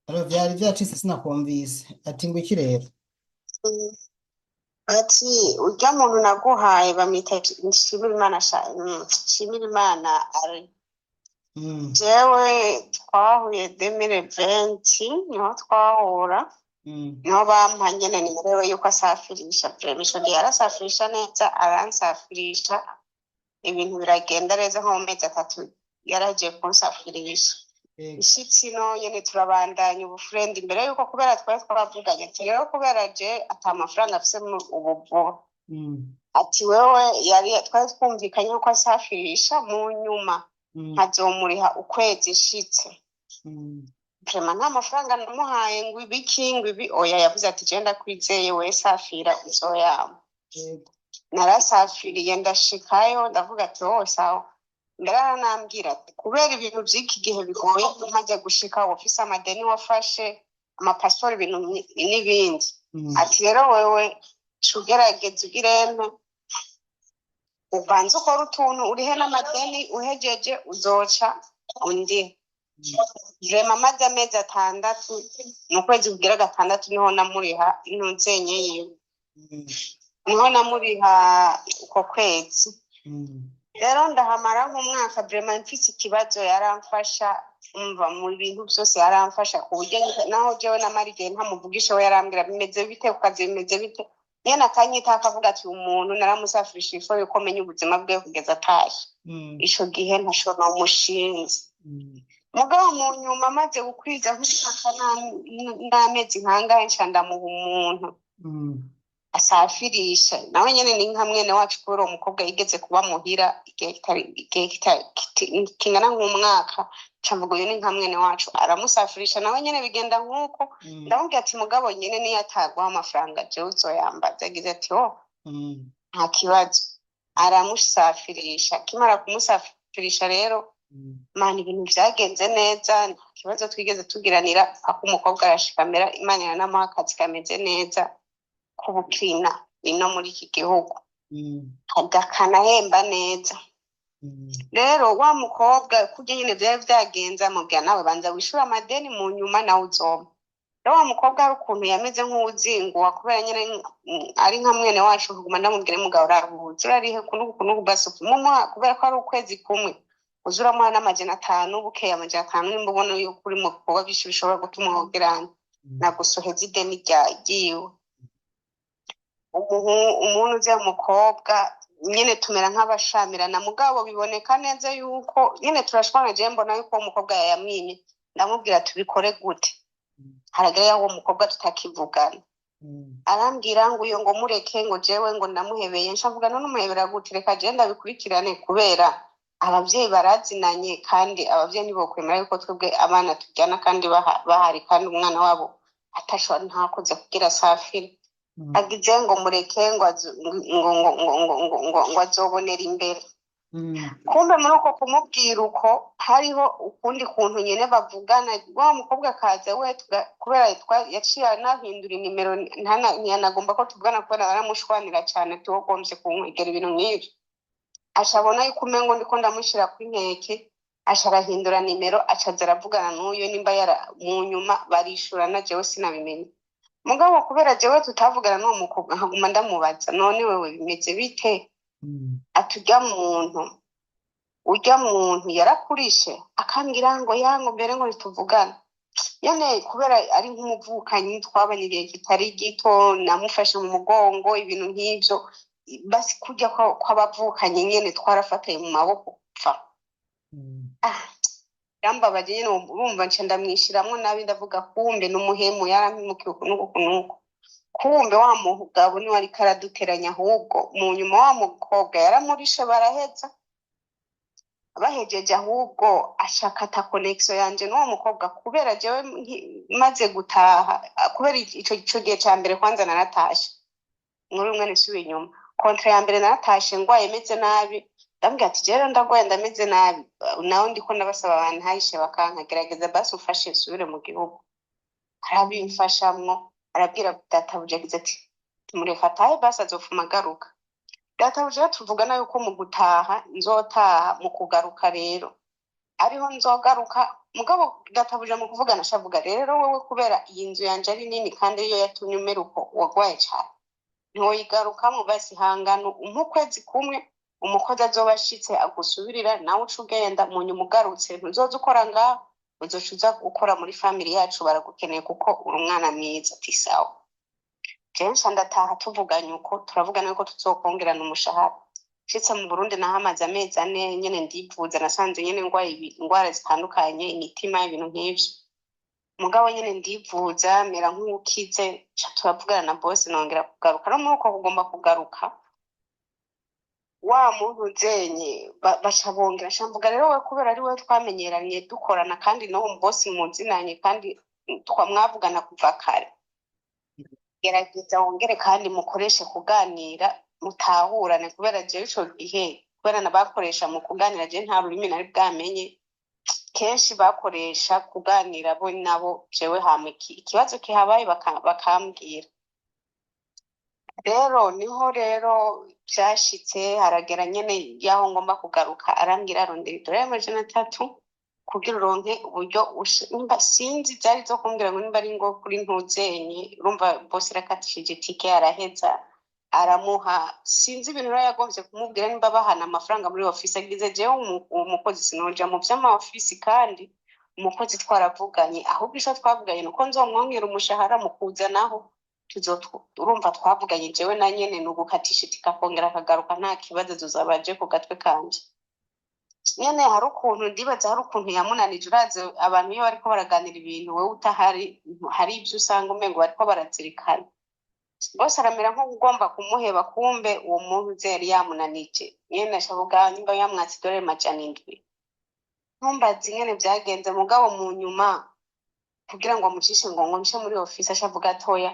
Alo vyari vyacitse sinakumvise ati ngo iki rero. Mm. Ati urya muntu naguhaye bamwita Nshimirimana Nshimirimana ari Mm, jewe twahuye 2020 niho twahura mm, niho bampa nyene nimerewe yuko asafirisha permission yarasafirisha neza aransafirisha ibintu biragenda neza nko mu mezi atatu yaragiye kunsafirisha yego. ishitsi no nyene turabandanya ubufrendi imbere yuko kubera twari twavuganye ati rero kubera je ata amafaranga afise mu ubu vuba Mm, ati wewe yari twari twumvikanye ko asafirisha mu nyuma mm, nkazomuriha ukwezi ishitse mm, vraiment nta mafaranga namuhaye ngo ibiki ngo ibi oya yavuze ati je ndakwizeye we safira uzoyama yego. narasafiriye ndashikayo ndavuga ati wowe sawa mbere aranambwira ati kubera ibintu by'iki gihe bigoye ntajya gushika ofisi amadeni wafashe amapasiporo ibintu n'ibindi Mm, ati rero wewe cugerageza ugirente ubanze ukora utuntu urihe n'amadeni uhejeje uzoca undi mm, rema maze amezi atandatu mu kwezi kugira gatandatu niho namuriha intuzenye yiwe mm, niho namuriha uko kwezi mm, rero ndahamara nk'umwaka vraiment mfise ikibazo yaramfasha umva mu bintu byose yaramfasha ku buryo naho jewe namara igihe ntamuvugisha we yarambwira bimeze bite ku kazi bimeze bite nyene akanyita akavuga ati umuntu naramusafirisha ifo yuko menya ubuzima bwe kugeza atashye mm, ico gihe ntashobora umushinzi mm, mugabo mu nyuma maze gukwiza nk'umwaka n'amezi nkangahe nca ndamuha umuntu mm, asafirisha nawe nyene ni nka mwene wacu kubera uwo mukobwa yigeze kuba muhira kingana nk'umwaka camvuga uyu ni nka mwene wacu aramusafirisha nawe nyene bigenda nk'uko mm, ndamubwira ati mugabo nyene niyo ataguha amafaranga jewe uzoyambaza yagize ati oh mm, nta kibazo aramusafirisha akimara kumusafirisha rero mm, mana ibintu vyagenze neza nta kibazo twigeze tugiranira ako umukobwa arashikamera imana iranamuha akazi kameze neza kubukina ino muri iki gihugu mm, agakanahemba neza mm, rero wa mukobwa kurya nyine vyari vyagenze amubwira nawe banza wishura amadeni mu nyuma nawe uzoma rero wa mukobwa hari ukuntu yameze nk'uwuzinguwa kubera nyine ari nka mwene wacu kuguma ndamubwira mugabo uraruhuza urarihe kunuku basuku kubera ko ari ukwezi kumwe uza uramuha n'amajana 5 bukeye amajana 5 nimba ubona yuko uri mu bikorwa byinshi bishobora gutuma wogerana nagusoheza ideni ryiwe umuntu uzi umukobwa nyene tumera nk'abashamirana mugabo biboneka neza yuko nyene turashwana je mbona yuko uwo mukobwa yayamwimye ndamubwira tubikore gute haragera yaho uwo mukobwa tutakivugana mm, arambwira ngo uyo ngo mureke ngo jewe ngo ndamuhebeye nshavuga none umuhebera gute reka je ndabikurikirane kubera abavyeyi barazinanye kandi abavyeyi ntibokwemera yuko twebwe abana tujyana kandi bahari kandi umwana wabo atashobora ntakoze kugira safiri mm, agize ngo mureke ngo azobonera imbere mm, kumbe muri uko kumubwira uko hariho ukundi kuntu nyene bavugana wa mukobwa akaza we kubera yaciye anahindura inimero ntiyanagomba ko tuvugana kubera baramushwanira cane tuwogombye kunkwegera ibintu nk'ivyo ashabona yuko umengo ndiko ndamushira kw'inkeke aca arahindura nimero acaza aravugana n'uyo nimba mu nyuma barishurana jewe sinabimenye mugabo kubera jewe tutavugana n'uwo mukobwa nkaguma ndamubaza none wewe bimeze bite mm, urya muntu yarakurishe akambwira ngo yango mbere ngo ntituvugana nyene kubera ari nk'umuvukanyi twabanye igihe kitari gito namufashe mu mugongo ibintu nk'ivyo basi kurya kw'abavukanyi nyene twarafatanye mu maboko gupfa mm, yambabaje nyene urumva nce ndamwishiramwo nabi ndavuga kumbe n'umuhemu yarampimukiye ukunuku kumbe wa mugabo niwe ariko araduteranya ahubwo mu nyuma wa mukobwa yaramurishe baraheza bahejeje ahubwo ashakata connection yanje n'uwo mukobwa kubera jewe maze gutaha kubera ico gihe ca mbere kwanza naratashe muri umwe nisubiye inyuma kontra ya mbere naratashe ngwaye meze nabi ndambwira ati rero ndagwaye ndameze nabi nawe ndiko ndabasaba abantu hayishe bakankagerageza basi ufashe nsubire mu gihugu arabimfashamwo arabwira databuja agize ati tumureka atahe basi azofuma agaruka databuja tuvugana yuko mu gutaha nzotaha mu kugaruka rero ariho nzogaruka. Mugabo databuja mu kuvugana ashavuga rero wowe kubera iyi nzu yanje ari nini kandi iyo yatumye umera uko wagwaye cyane ntoyigarukamo basi hangano umukwezi kumwe umukozi azoba ashitse agusubirira nawe uca ugenda mu nyuma ugarutse ntuzoza ukora ngaho uzoca uza gukora muri family yacu baragukeneye kuko uri umwana mwiza ati sawa. Kenshi ndataha tuvuganye uko turavugana yuko tuzokongerana umushahara. Nshitse mu Burundi nahamaze amezi 4 nyene ndivuza nasanze nyene ngwaye ingwara zitandukanye imitima ibintu nk'ivyo. Mugabo nyene ndivuza mera nk'ukize ca turavugana na boss nongera kugaruka no muri uko kugomba kugaruka wa muntu uzenye baca bongera shamvuga rero we kubera ari we twamenyeranye dukorana kandi no mu boss muzinanye kandi twamwavugana kuva kare. Gerageza wongere kandi mukoreshe kuganira mutahurane kubera je ico gihe kubera nabakoresha mu kuganira je nta rurimi nari bwamenye kenshi bakoresha kuganira bo nabo jewe hamwe ikibazo kihabaye bakambwira. Rero niho rero byashitse haragera nyene yaho ngomba kugaruka arambwira arondera idora y'amajana 3 kugira uronke uburyo nimba sinzi zari zo kumbwira ngo nimba ari ngo kuri ntuzenye urumva boss rakatishije tike araheza aramuha sinzi ibintu rero yagombye kumubwira nimba bahana amafaranga muri office agize jewe umukozi sinoja mu vy'ama office kandi umukozi twaravuganye ahubwo isho twavuganye nuko nzomwongera umushahara mu kuzanaho urumva twavuganye jewe na nyene nugukatisha tikakongera akagaruka nta kibazo tuzabaje ku gatwe kanje nyene hari ukuntu ndibaza hari ukuntu yamunanije uraze abantu iyo bariko baraganira ibintu wewe utahari hari ibyo usanga umengo bariko barazirikana bose aramera nko ugomba kumuheba kumbe uwo muntu zeri yamunanije nyene ashavuga nimba yamwatsi dore majana 7 ntumbazi nyene byagenze mugabo mu nyuma kugira ngo amucishe ngo nce muri office ashavuga atoya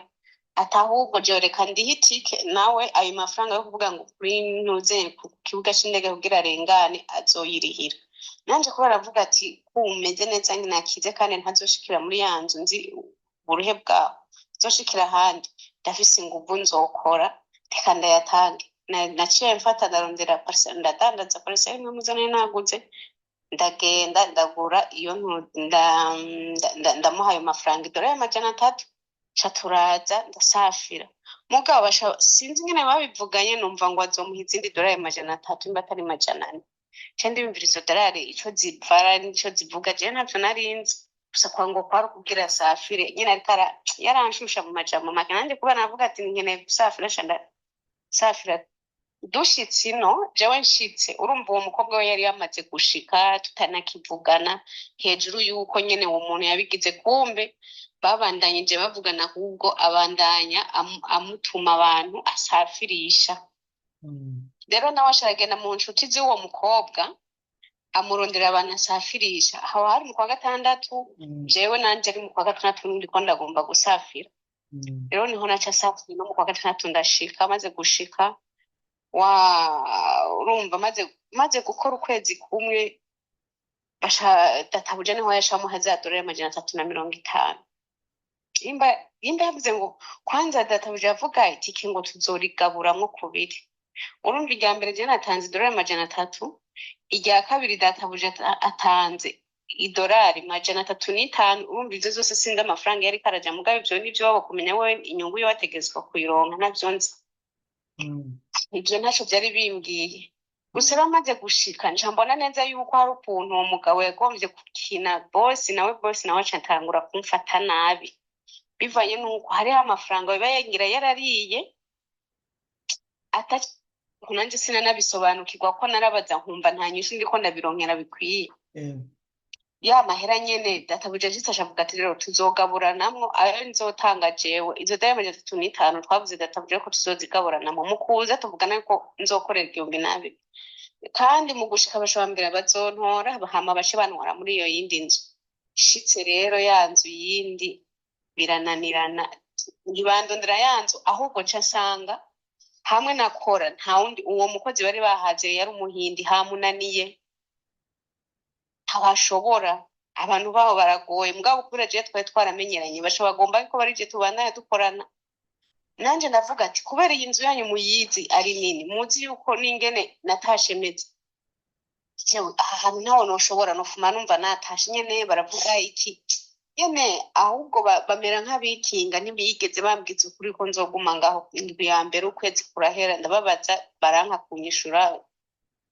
atahubwo joreka ndihitike nawe ayo mafaranga yo kuvuga ngo kuri ntuze ku kibuga c'indege kugira arengane azoyirihira nanje kubera avuga ati kumeze neza nakize kandi ntazoshikira muri yanzu nzi uburuhe bwaho zoshikira handi ndafise inguvu nzokora reka ndayatange naciye mfata ndarondera parcelle ndadandaza parcelle imwe muzane naguze ndagenda ndagura iyo ndamuha ayo mafaranga idora y'amajana 3 caturaza ndasafira mugabo sinzi ngene babivuganye numva ngo azomuha izindi dora y'amajana 3 imba atari majana 4 kandi bimvira izo dolari ico zivara nico zivuga je ntavyo narinzi gusa kwango kwari kugira safire nyine ariko yaranshusha mu majambo make nanje kuba navuga ati nkeneye gusafira shanda safira dushitse ino jewe nshitse urumva uwo mukobwa we yari yamaze gushika tutanakivugana hejuru yuko nyene uwo muntu yabigize kumbe babandanyije bavugana ahubwo abandanya amutuma abantu asafirisha. Rero nawe ashagenda mu nshuti z'uwo mukobwa amurondera abantu asafirisha aho hari mu kwa gatandatu jewe nanje ari mu kwa gatandatu ndiko ndagomba gusafira. Rero niho naca safira no mu kwa gatandatu ndashika maze gushika urumva maze gukora ukwezi kumwe basha databuje niho yashamuha za dolari amajana 350. Imba yavuze ngo kwanza databuje avuga itike ngo tuzorigaburamwo kubiri. Urumva irya mbere je natanze dolari amajana 3 irya kabiri databuje atanze idolari amajana 350 urumva izo zose sinda amafaranga yari karaja mugabe ivyo nivyo babo kumenya we inyungu yo wategezwa kuyironka navyo nzi. Ivyo ntaco byari bimbwiye gusa bamaze gushika njambona neza yuko hari ukuntu uwo mugabo yagombye gukina boss nawe catangura kumfata nabi bivanye nuko hari amafaranga bayangira yarariye kunanje sinanabisobanukirwa ko narabaza nkumva nta nyinshi ndiko ndabironkera bikwiye ya mahera nyene databuje ashavuga ati rero tuzogaburanamwo ayo nzotanga jewe izo diamond 350 twavuze databuje ko tuzozigaburanamwo mukuza tuvugana ko nzokorera 200 kandi mu gushika bashobambira bazontora bahama bashibanwara muri iyo yindi nzu shitse rero yanzu yindi birananirana ntibandondera yanzu ahubwo nsanga hamwe nakora nta wundi uwo mukozi bari bahaje yari umuhindi hamunaniye abashobora abantu baho baragoye mugabo kubera je twaramenyeranye bashobagomba ko bari je tubandanya dukorana nanje ndavuga ati kubera iyi nzu yanyu muyizi ari nini muzi yuko ningene natashe meze jewe aha hantu ntaho noshobora nofuma numva natashe nyene baravuga iki nyene ahubwo bamera nk'abikinga ntibigeze bambwiza ukuri ko nzoguma ngaho indwi ya mbere ukwezi kurahera ndababaza baranka kunyishura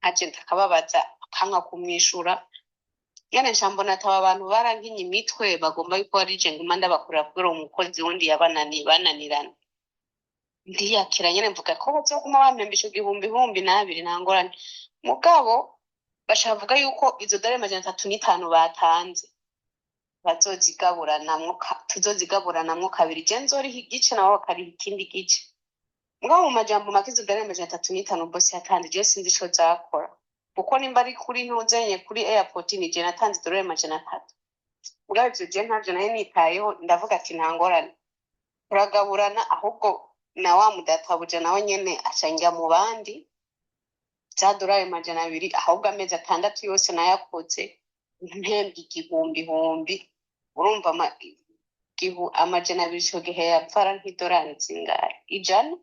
agent akababaza akanka kumwishura nyene nshambona ataba abantu barankinye imitwe bagomba yuko ari je nguma ndabakorera kubera umukozi wundi bananirana ndiyakira nyene mvuga ko bazoguma bampembesha igihumbi n'abiri ntangorane mugabo bashavuga yuko izo dore majana 35 batanze tuzozigaburanamwo kabiri je nzoriha igice nabo bakariha ikindi gice mugabo mu majambo make izo dore majana 35 boss yatanze je sinzi ico zakora kuko nimba ari kuri ntuzenye kuri airport ni je natanze dore majana 3 mugabo ivyo je ntavyo nayo nitayeho ndavuga ati ntangorane turagaburana ahubwo na wa mudatabuje nawe nyene acanjya mu bandi za dolari majana 2 ahubwo amezi 6 yose nayakoze mpembwe igihumbi urumva amajana 2 cyo gihe yapfara nk'idolari zingara ijana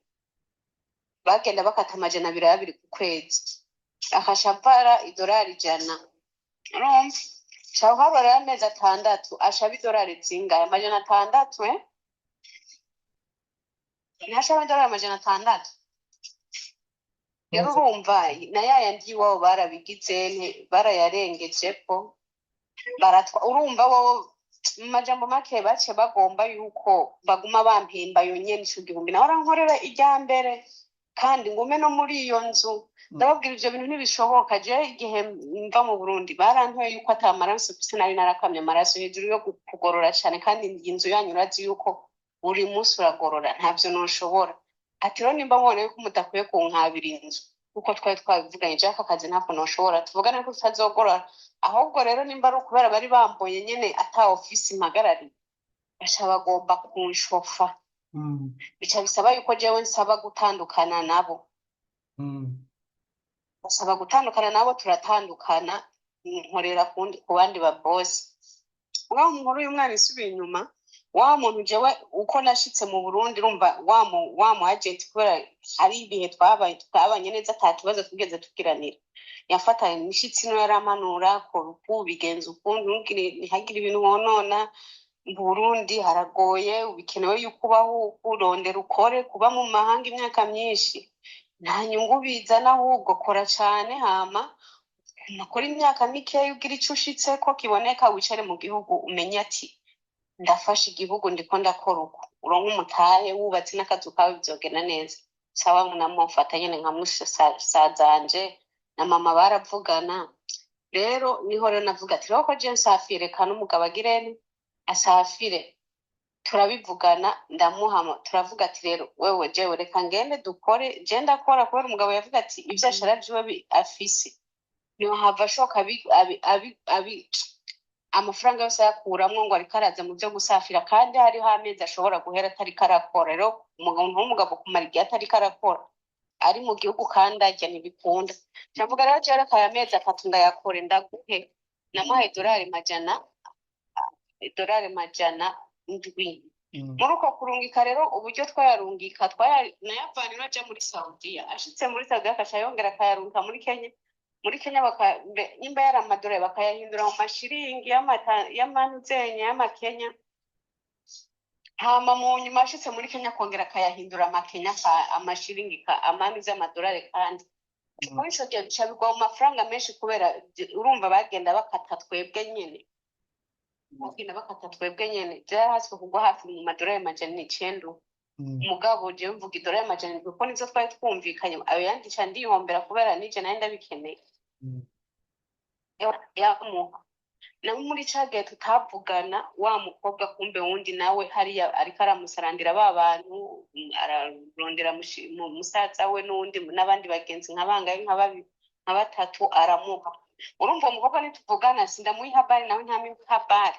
bagenda bakata amajana 2 ku kwezi akashapara idolari ijana urumva shaho habara amezi 6 ashaba idolari zingara amajana 6 ntashaba idolari amajana 6 rero urumva na yayandi iwabo barabigize barayarengeje ko baratwa urumva wowe mu majambo make bace bagomba yuko baguma bampimba yonyene ico gihumbi naho rankorera ijya mbere kandi ngume no muri iyo nzu ndababwira ivyo bintu ntibishoboka je igihe mva mu Burundi barantoye yuko atamaraso sinari narakamye amaraso hejuru yo kugorora cyane kandi inzu yanyu urazi yuko buri munsi uragorora ntavyo noshobora ati rero nimba mubona yuko mudakwiye kunkabira inzu kuko twari twabivuganye je aka kazi ntabwo noshobora tuvugane ko tutazogorora ahubwo rero nimba ari ukubera bari bamboye nyene ata office impagarari bagomba kunshofa bica bisaba yuko jewe nsaba gutandukana nabo basaba gutandukana nabo turatandukana nkorera kundi ku bandi ba boss ngaho nkuru uyu mwana isubiye inyuma wa muntu jewe uko nashitse mu Burundi urumva wa mu agent kubera ari ibihe twabanye neza atatubazo tugeze tukiranira yafatanye nishitsi no yaramanura ko ruku bigenza ukundi ntihagire ibintu wonona mu Burundi haragoye ubikenewe yuko ubaho urondera ukore kuba mu mahanga imyaka myinshi nta nyungu bizana ahubwo kora cyane hama nakora imyaka mike ugira ico ushitse ko kiboneka wicare mu gihugu umenye ati ndafasha igihugu ndiko ndakora uko uronka umutahe wubatse n'akazu kawe bizogena neza sawa munamufata nyene nka musazanje na mama baravugana rero niho rero navuga ati roko je nsafire kana umugabo agirene asafire turabivugana ndamuhama turavuga ati rero wewe jewe reka ngende dukore je ndakora kubera umugabo yavuga ati ivyo ashara byiwe afise niho hava shoka abi amafaranga yose yakuramwo ngo ariko araza mu byo gusafira kandi hariho amezi ashobora guhera atari karakora rero umugabo kumara igihe atari karakora ari mu gihugu kandi ajya ntibikunda ndavuga rero je reka aya mezi 3 ndayakore ndaguhe namuhaye dolari majana ndwi muri uko kurungika rero uburyo twayarungika nayavanira aja muri Saudiya ashitse muri Saudiya akashayongera akayarungika muri Kenya nimba yari amadolari bakayahindura mu mashiringi y'amanuzenya y'amakenya hama mu nyuma ashitse muri Kenya kongera akayahindura amakenya amashiringi amanuze y'amadolari kandi muri ico gihe bica bigwa mu mafaranga menshi kubera urumva bagenda bakata twebwe nyene byarahaswe kugwa hafi mu madolari majana 9 mugabo je mvuga idolari majana 9 kuko nizo twari twumvikanye ayo yandisha ndihombera kubera nije nayo ndabikeneye yamuha nawe muri cage tutavugana wa mukobwa kumbe wundi nawe hariya ariko aramusarandira bantu ararondera musaza we n'undi n'abandi bagenzi nkabangaye nka batatu aramuha urumva umukobwa nituvugana sindamuha habari nawe ntami habari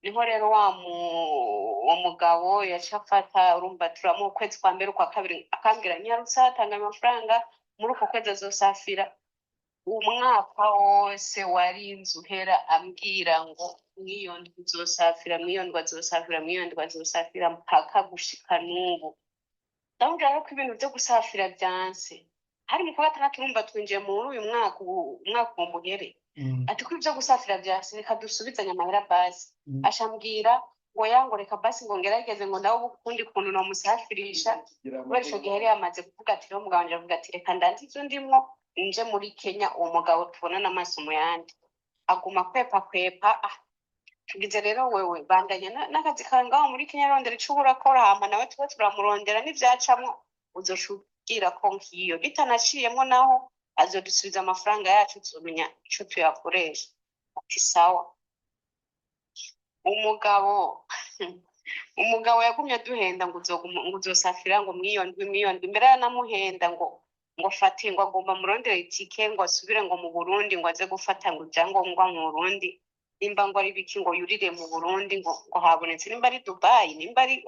niho rero wa mugabo yacafata urumva turamu kwezi kwa mbere kwa kabiri akambira nyarusatanga amafaranga muri uko kwezi azosafira umwaka wose wari inzuhera ambwira ngo mwiyondwa azosafira mpaka gushika n'ubu ndamubwira ko ibintu byo gusafira byanse hari mu kwa gatandatu urumva twinjiye muri uyu umwaka muhere ati kuri ibyo gusafira byase reka dusubizanye amahera basi ashambwira ngo yango reka basi ngo ngerageze ngo nawe ukundi kuntu no musafirisha kubera ico gihe yari yamaze kuvuga ati rero mugabo avuga ati reka ndandize ndimwo nje muri Kenya uwo mugabo tubonana amaso mu yandi aguma kwepa tugize rero wewe bandanya n'akazi kawe ngaho muri Kenya rondera ico urakora hama nawe tuba turamurondera n'ivyacamwo uzoshubwira ko nkiyo bitanaciyemwo naho azodusubiza amafaranga yacu tuzomenya ico tuyakoresha ati sawa umugabo yagumye duhenda ngo uzosafira ngo mwiyondwi mbere yanamuhenda ngo fate ngo agomba murondera itike ngo asubire ngo mu Burundi ngo aze gufata ngo ijangongwa mu Burundi nimba ngo ari biki ngo yurire mu Burundi ngo habonetse nimba ari Dubai nimba ari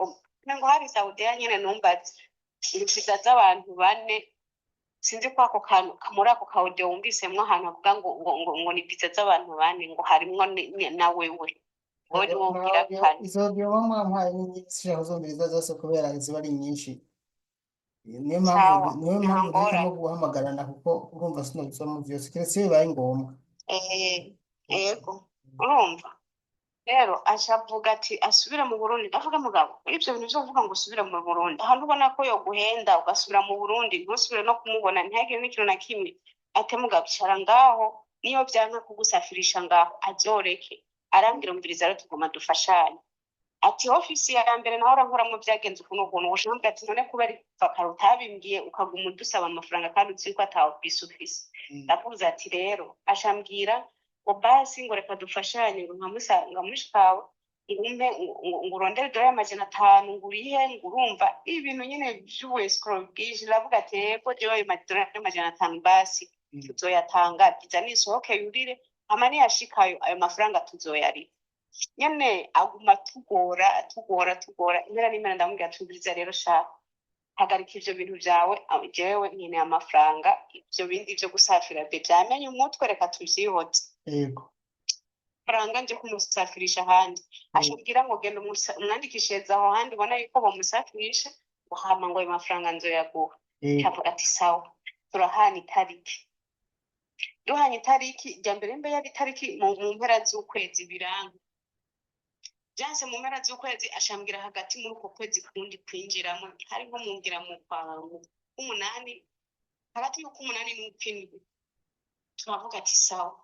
ngo hari Saudi nyene numbatse inzira z'abantu bane sinzi ko ako kantu muri ako kaudio wumvisemwo ahantu avuga ngo ni pizza z'abantu bane ngo harimwo na wewe bodi wumvira kandi izo byo mwampaye n'inyigisho zumviriza zose kubera ziba ari nyinshi niyo mpamvu no guhamagarana kuko urumva sinabisoma byose keretse bibaye ngombwa yego urumva rero ashavuga ati asubira mu Burundi ndavuga mugabo ibyo bintu byo kuvuga ngo usubira mu Burundi ahantu ubona ko yo guhenda ugasubira mu Burundi ntusubire no kumubona ntihagire n'ikintu na kimwe ate mugabo cyara ngaho niyo byanka kugusafirisha ngaho azoreke arambira umviriza rero tugoma dufashanye ati ofisi ya mbere naho rankora mu byagenze ukuntu ushambye ati none kuba ari fakara utabimbwiye ukaguma udusaba amafaranga kandi uzi ko atawo bisufisi ndavuze ati rero ashambwira ngo basi ngo reka dufashanye ngo nkamusanga mushikawe ngumbe ngo urondere $500 nguriye ngurumva ibintu nyene by'uwescrow bwije ravuga ati yego jewe $500 basi tuzoyatanga biza nisohoke yurire amani yashikayo ayo mafaranga tuzoyari nyene aguma tugora impera n'imana ndamubwira tubiriza rero shaka hagarika ivyo bintu vyawe jewe nyene amafaranga ivyo bindi vyo gusafira byamenye umutwe reka tuvyihoze yego faranga nje kumusafirisha ahandi ashobwira ngo genda umwandikishiriza aho handi ubona yuko bamusafirisha uhama ngo ayo mafaranga nzoyaguha cavuga ati sawa turahana itariki duhanye itariki rya mbere mbe yari itariki mu mpera z'ukwezi biranga byanse mu mpera z'ukwezi ashambwira hagati muri uko kwezi kundi kwinjiramo hari nko mumbwira mu kwa umunani hagati y'uko umunani n'ukwindwi turavuga ati sawa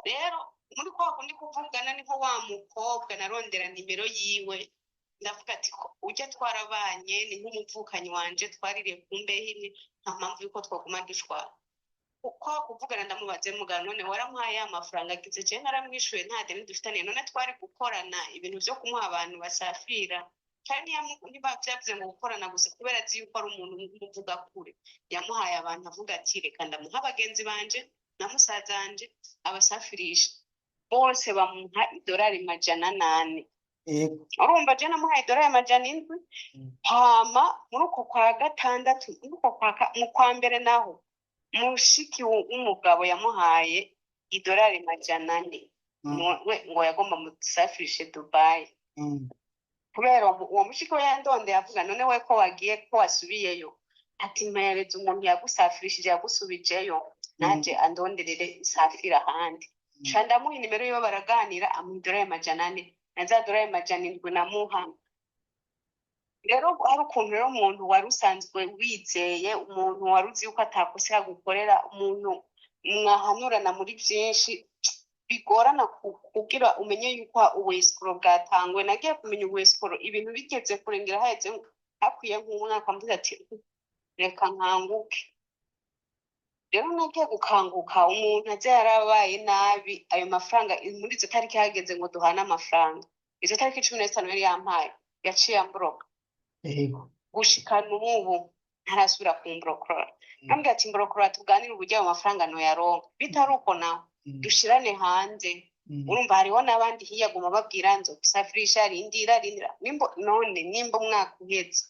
rero muri kwa kundi kuvugana niho wa mukobwa narondera nimero yiwe ndavuga ati ujya twarabanye ni nk'umuvukanyi wanje twaririye kumbeho imwe nta mpamvu yuko twaguma dushwara uko kuvugana ndamubaze mugana none waramuhaye amafaranga agize je naramwishuye nta deni dufitaniye none twari gukorana ibintu byo kumuha abantu basafira kandi niba byavuze ngo gukorana gusa kubera azi yuko ari umuntu umuvuga kure yamuhaye abantu avuga ati reka ndamuha abagenzi banje na musaza wanje abasafirisha bose bamuha $800 urumva je namuhaye $700 hama muri uko kwa gatandatu muri uko mu kwa mbere naho mushiki w'umugabo yamuhaye $100 ngo yagomba musafirishe Dubai kubera uwo mushiki we yandonde yavuga none we ko wagiye ko wasubiyeyo ati mpereza umuntu yagusafirishije yagusubijeyo nanje andonderere isafira ahandi ndamuha nimero yiwe baraganira amuha $100 na za $700 namuha rero hari ukuntu rero umuntu wari usanzwe wizeye umuntu wari uzi yuko atakose yagukorera umuntu mwahanurana muri byinshi bigorana kugira umenye yuko uwescrow bwatangwe nagiye kumenya uwescrow ibintu bigeze kurengera haheze hakwiye nk'umwaka mvuze ati reka nkanguke rero nagiye gukanguka umuntu aje yarabaye nabi ayo mafaranga muri izo tariki hageze ngo duhana amafaranga izo tariki 15 yari yampaye yaciye ambroka gushika n'ubu ntarasubira kumbrokora nambwira ati mbrokora tuganire uburyo ayo mafaranga no yaronka bitari uko naho dushirane hanze urumva hariho n'abandi hiyaguma babwira nzo gusafirisha rindira nimba umwaka uhetse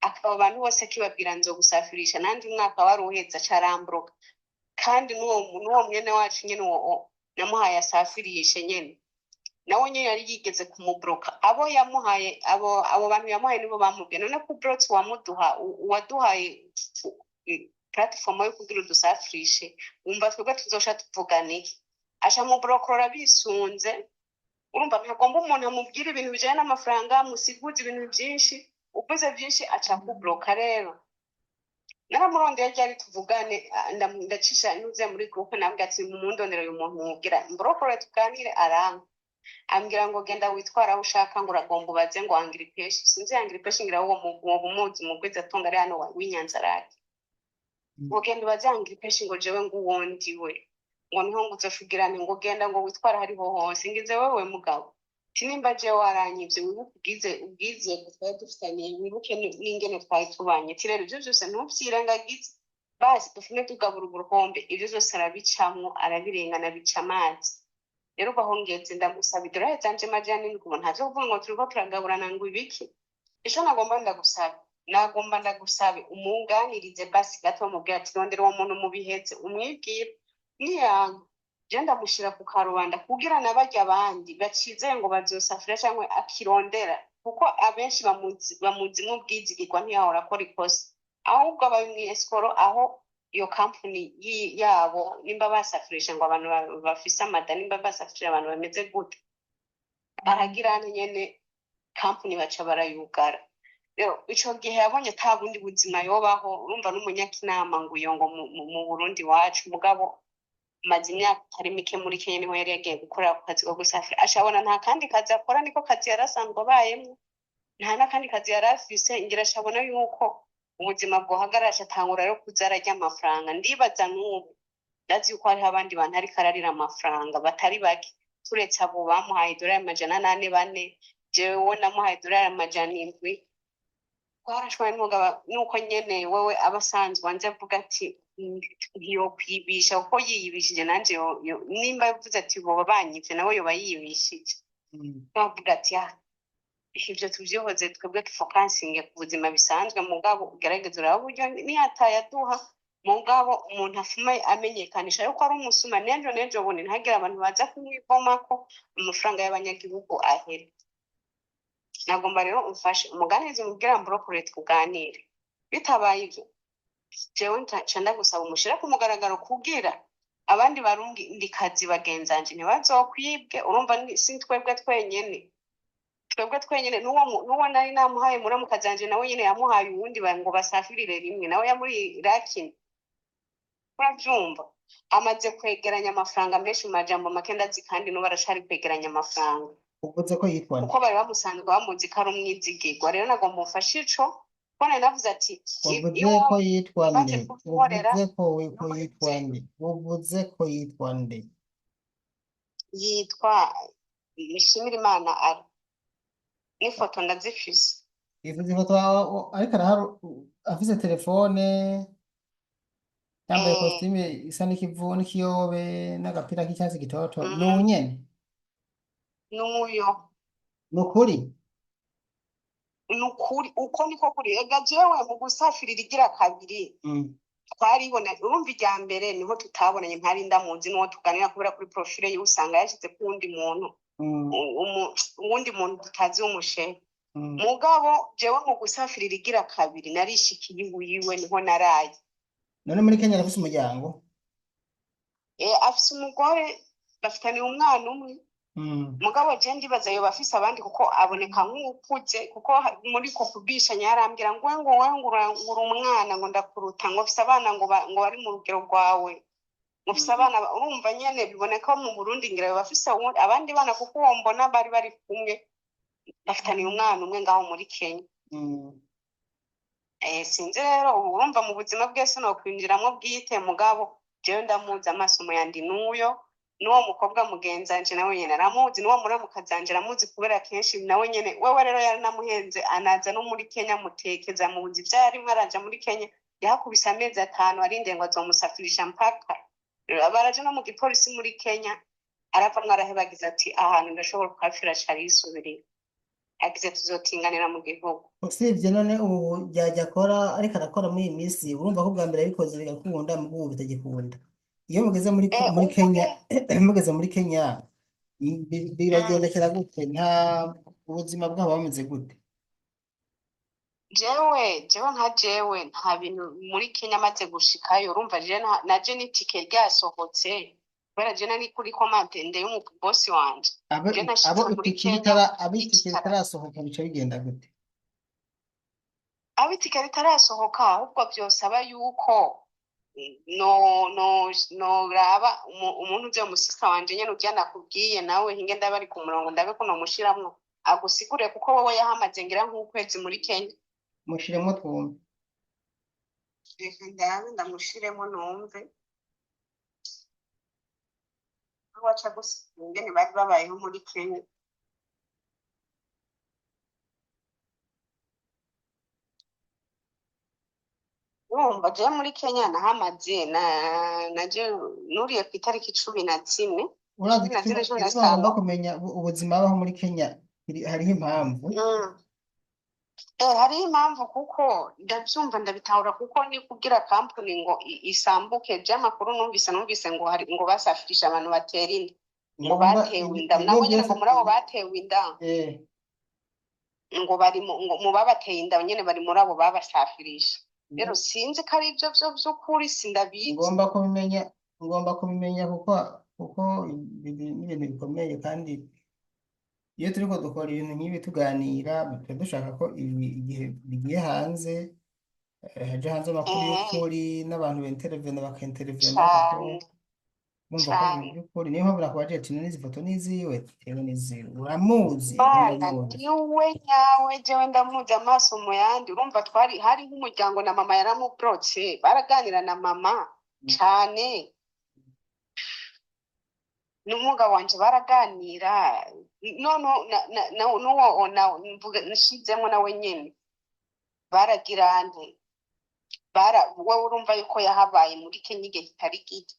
akaba abantu bose kibabwira nzo gusafirisha nandi umwaka wari uhetse carambroka kandi n'uwo mwene wacu nyene uwo namuhaye asafirishe nyene nawe nyene yari yigeze kumubroka abo yamuhaye abo bantu yamuhaye nibo bamubwiye none ko brot wamuduha waduhaye platform yo kugira udusafirishe wumva twebwe tuzosha tuvugana iki aca mu blokorora bisunze urumva ntagomba umuntu amubwira ibintu bijanye n'amafaranga musiguza ibintu byinshi uvuze byinshi aca kubloka rero naramurondeye ryari tuvugane ndacisha nuze muri groupe nabwo ati mumundondera uyu muntu mubwira mbrokore tuganire aranga ambwira ngo genda witwara aho ushaka ngo uragomba ubaze ngo angira ipeshi sinzi angira ipeshi ngira uwo bumuzi mu kwezi atonga ari hano w'inyanza rake ngo genda ubaze angira ipeshi ngo jewe ngo uwondi we ngo niho ngo uzofugirane ngo genda ngo witwara hariho hose ngize wewe mugabo tinimba je waranyivye wibuke ubwize twari dufitanye wibuke n'ingene twari tubanye tirero ivyo vyose ntuvyirengagize basi dufume tugabura uburuhombe ivyo vyose arabicamwo arabirengana bica amazi rero bahongeze ndamusaba idorari zanje majani ngo ntavyo kuvuga ngo turiko turagaburana ngo ibiki ico nagomba ndagusabe umunganirize basi gato mubwira ati rondera uwo muntu mubiheze umwibwire niyanga je ndamushira ku karubanda kugira nabarya abandi bacizeye ngo bazosafira cyangwa akirondera kuko abenshi bamuzi nk'ubwizigirwa ntiyahora akora ikosa ahubwo abamweskoro aho iyo company yabo nimba basafirisha ngo abantu bafise amada nimba basafirira abantu bameze gute baragirana nyene company baca barayugara rero ico gihe yabonye ta bundi buzima yobaho urumva n'umunyakinama ngo iyo ngo mu Burundi wacu mugabo maze imyaka itari mike muri Kenya niho yari yagiye gukorera ku kazi ko gusafira ashabona nta kandi kazi akora niko kazi yarasanzwe abayemo nta n'akandi kazi yari afise ngira ashabona yuko ubuzima bwohagarara atangura rero kuzara ry'amafaranga ndibaza n'ubu ndazi yuko hariho abandi bantu ariko ararira amafaranga batari bake turetse abo bamuhaye idolari amajana 8 jewe namuhaye idolari amajana 7 twarashwaye nuko nyene wewe abasanzwe wanje avuga ati yo kwibisha uko yiyibishije nanje nimba yavuze ati boba banyivye nawe yoba yiyibishije bavuga ati ivyo tuvyihoze twebwe tufokansinge ku buzima bisanzwe mugabo ugerageza uraba uburyo niyatayaduha mugabo umuntu afuma amenyekanisha yuko ari umusuma nejo bundi ntagira abantu baza kumwivomako amafaranga y'abanyagihugu ahere nagomba rero umfashe umuganizi mubwira mbrokore tuganire bitabaye ivyo jewe nca gusaba umushira ku mugaragaro kugira abandi barundi ndikazi bagenzanje ntibazokwibwe urumva si twebwe twenyene nuwo nari namuhaye muramukazanje nawe nyene yamuhaye uwundi ngo basafirire rimwe nawe yamuri rakini uravyumva amaze kwegeranya amafaranga menshi mu majambo make ndazi kandi no barashari kwegeranya amafaranga uvuze ko yitwa kuko bari bamusanzwe bamuzi ko ari umwizigirwa rero nagomba umfashe ico kone navuze ati uvuze ko yitwa nde uvuze ko yitwa nde yitwa Nishimirimana ari n'ifoto ndazifise ivuze ifoto ariko afise telefone yambaye costume isa n'ikivu n'ikiyobe n'agapira k'icyatsi gitoto n'unyene n'uyo nukuri uko niko kuri ega jewe mu gusafirira igira kabiri twaribona urumva irya mbere niho tutabonanye ntari ndamuzi n'uwo tuganira kubera kuri profile ye usanga yashyize ku wundi muntu uwundi muntu tutazi w'umushehe mugabo jewe mu gusafirira igira kabiri narishikiye iwiwe niho naraye none muri Kenya arafise umuryango afise umugore bafitaniye umwana umwe mugabo je ndibaza yo bafise abandi kuko aboneka nk'ukuze kuko muri ko kubishanya yarambwira ngo uri umwana ngo ndakuruta ngo afise abana ngo bari mu rugero rwawe ngo afise abana urumva nyene biboneka mu Burundi ngira yo bafise abandi bana kuko uwo mbona bari kumwe bafitaniye umwana umwe ngaho muri Kenya sinzi rero urumva mu buzima bwese no kwinjiramwo bwite mugabo jewe ndamuzi amaso mu yandi n'uwo mukobwa mugenzanje nawe nyene aramuzi n'uwo muramukazanje aramuzi kubera kenshi nawe nyene wewe rero yari namuhenze anaza no muri Kenya mutekeza muzi vyarimwe araja muri Kenya yahakubise amezi 5 arinde ngo azomusafirisha mpaka baraje no mu gipolisi muri Kenya arapfa mwarahebagize ati ahantu ndashobora kukafira cari isubirira agize tuzotinganira mu gihugu usivye none ubu byajya akora ariko arakora muri iyi minsi urumva ko bwa mbere yabikoze bigakunda mu ubu bitagikunda iyo mugeze muri Kenya mugeze muri Kenya biragendekera gute nta ubuzima bwabo bameze gute jewe nka jewe nta bintu muri Kenya maze gushikayo urumva naje n'itike ryasohotse kubera je nari kuri komande y'umubosi wanje je nashitse muri Kenya abo itike icara ritarasohoka bica bigenda gute? abo itike ritarasohoka ahubwo vyosaba yuko no no noraba umuntu uze umusista wanje nyene urya nakubwiye nawe hinge ndaba ari ku murongo ndabe ko nomushiramwo agusigure kuko wowe yahamaze ngira nk'ukwezi muri Kenya. Mushiremo twumve. Reka ndabe ndamushiremo numve aho aca gusiga ingene bari babayeho muri Kenya. Urumva je muri Kenya nahamaze naje nuriye ku itariki 11 Urazi 11 igituma cumi na bagomba zitanu. kumenya ubuzima baho muri Kenya, hariho impamvu. Hariho impamvu kuko ndavyumva ndabitahura kuko ni kugira kampuni ngo isambuke je amakuru numvise ngo basafirisha abantu batera inda ngo batewe inda nabo nyene ngo muri abo batewe inda ngo bari mu babateye inda nyene bari muri abo babasafirisha. Rero sinzi ko ari ivyo vy'ukuri sindabizi. Ngomba kubimenya kuko ibintu bikomeye, kandi iyo turiko dukora ibintu nk'ibi tuganira tuba dushaka ko igihe bigiye hanze haje hanze amakuru y'ukuri n'abantu baintervene bakintervena kuko bumva ko ibintu by'ukuri. Niyo mpamvu nakubaje ati n'izi foto n'iziwe tewe n'iziwe uramuzi? Niwe nyawe jewe ndamuzi amaso mu yandi. Urumva hari nk'umuryango na mama yaramubrotse baraganira na mama cane n'umugabo wanje baraganira n'uwo mvuga nshizemo nawe nyene baragirane wowe urumva yuko yahabaye muri Kenya igihe kitari gito.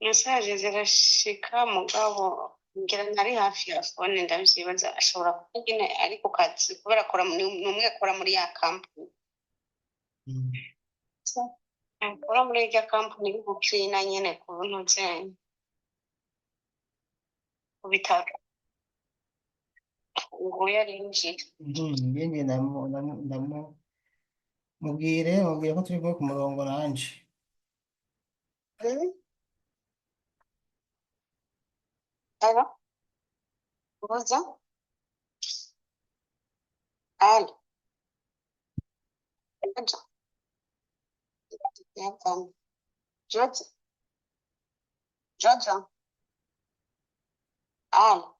Mesaje zirashika mugabo ngira ntari hafi ya phone ndavyibaza ashobora kuvuga ine ariko kazi kubera numwe akora muri ya company akora muri ya company y'ubukina nyene ku ntuzenye ku bitaro ngo yarinjira ngenge mubwire ko turi kumwe ku murongo nanje. Alo ubuza alo Jojo alo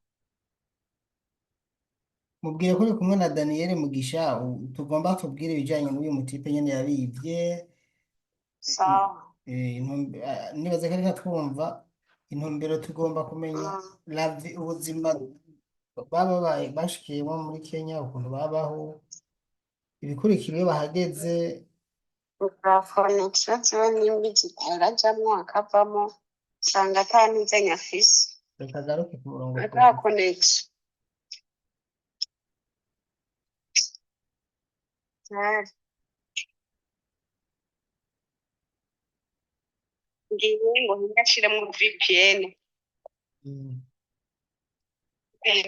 Mubwire ko uri kumwe na Daniel Mugisha, tugomba tubwire ibijanye n'uyu mutipe nyene yabivye. sawa Nibaza ko ariko twumva intumbero tugomba kumenya ubuzima babaye bashikiyemo muri Kenya, ukuntu babaho, ibikurikira iyo bahageze. mikrofone ziwe nimbi arajamwo akavamo usanga atanizenya afise Reka agaruke ku murongo akakonekisi ngiye ngo ngashiremo VPN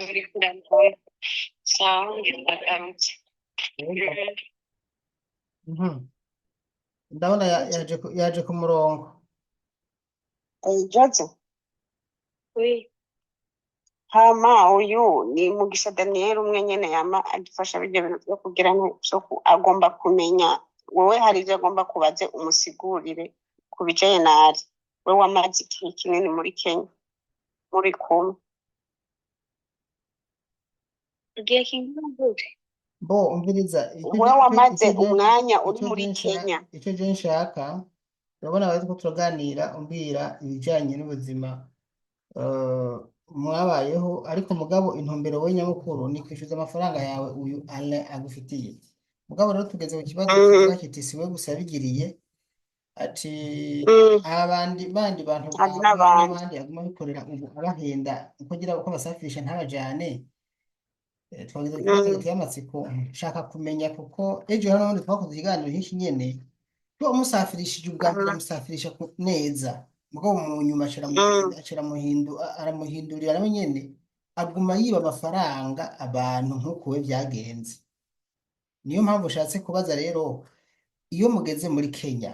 biri kurambona sawa ndagarutse. ndabona yaje ku murongo. Jojo hama uyu ni Mugisha Daniel umwe nyene yama adufasha bijya bintu byo kugira ngo agomba kumenya wowe hari ibyo agomba kubaze umusigurire ku bijanye nari we wamaze igihe kinini muri Kenya muri kumwe igihe kinini bo umviriza we wamaze umwanya uri muri Kenya. Icyo je nshaka urabona bari ko turaganira umbwira ibijanye n'ubuzima mwabayeho, ariko mugabo intumbero we nyamukuru ni kwishyuza amafaranga yawe uyu Alain agufitiye. Mugabo rero tugeze ku kibazo kivuga kiti siwe gusa bigiriye ati abandi bantu n'abandi aguma bikorera ubu abahenda kugira uko basafirisha ntabajane. twagize ikibazo Mm, giteye amatsiko nshaka kumenya kuko ejo hano bundi twakoze ikiganiro nk'iki nyene to musafirishije ubwa mbere mm, amusafirisha neza mugabo mu nyuma mm, aramuhindurira nawe nyene aguma yiba amafaranga abantu nk'uko we byagenze. Niyo mpamvu ushatse kubaza rero, iyo mugeze muri Kenya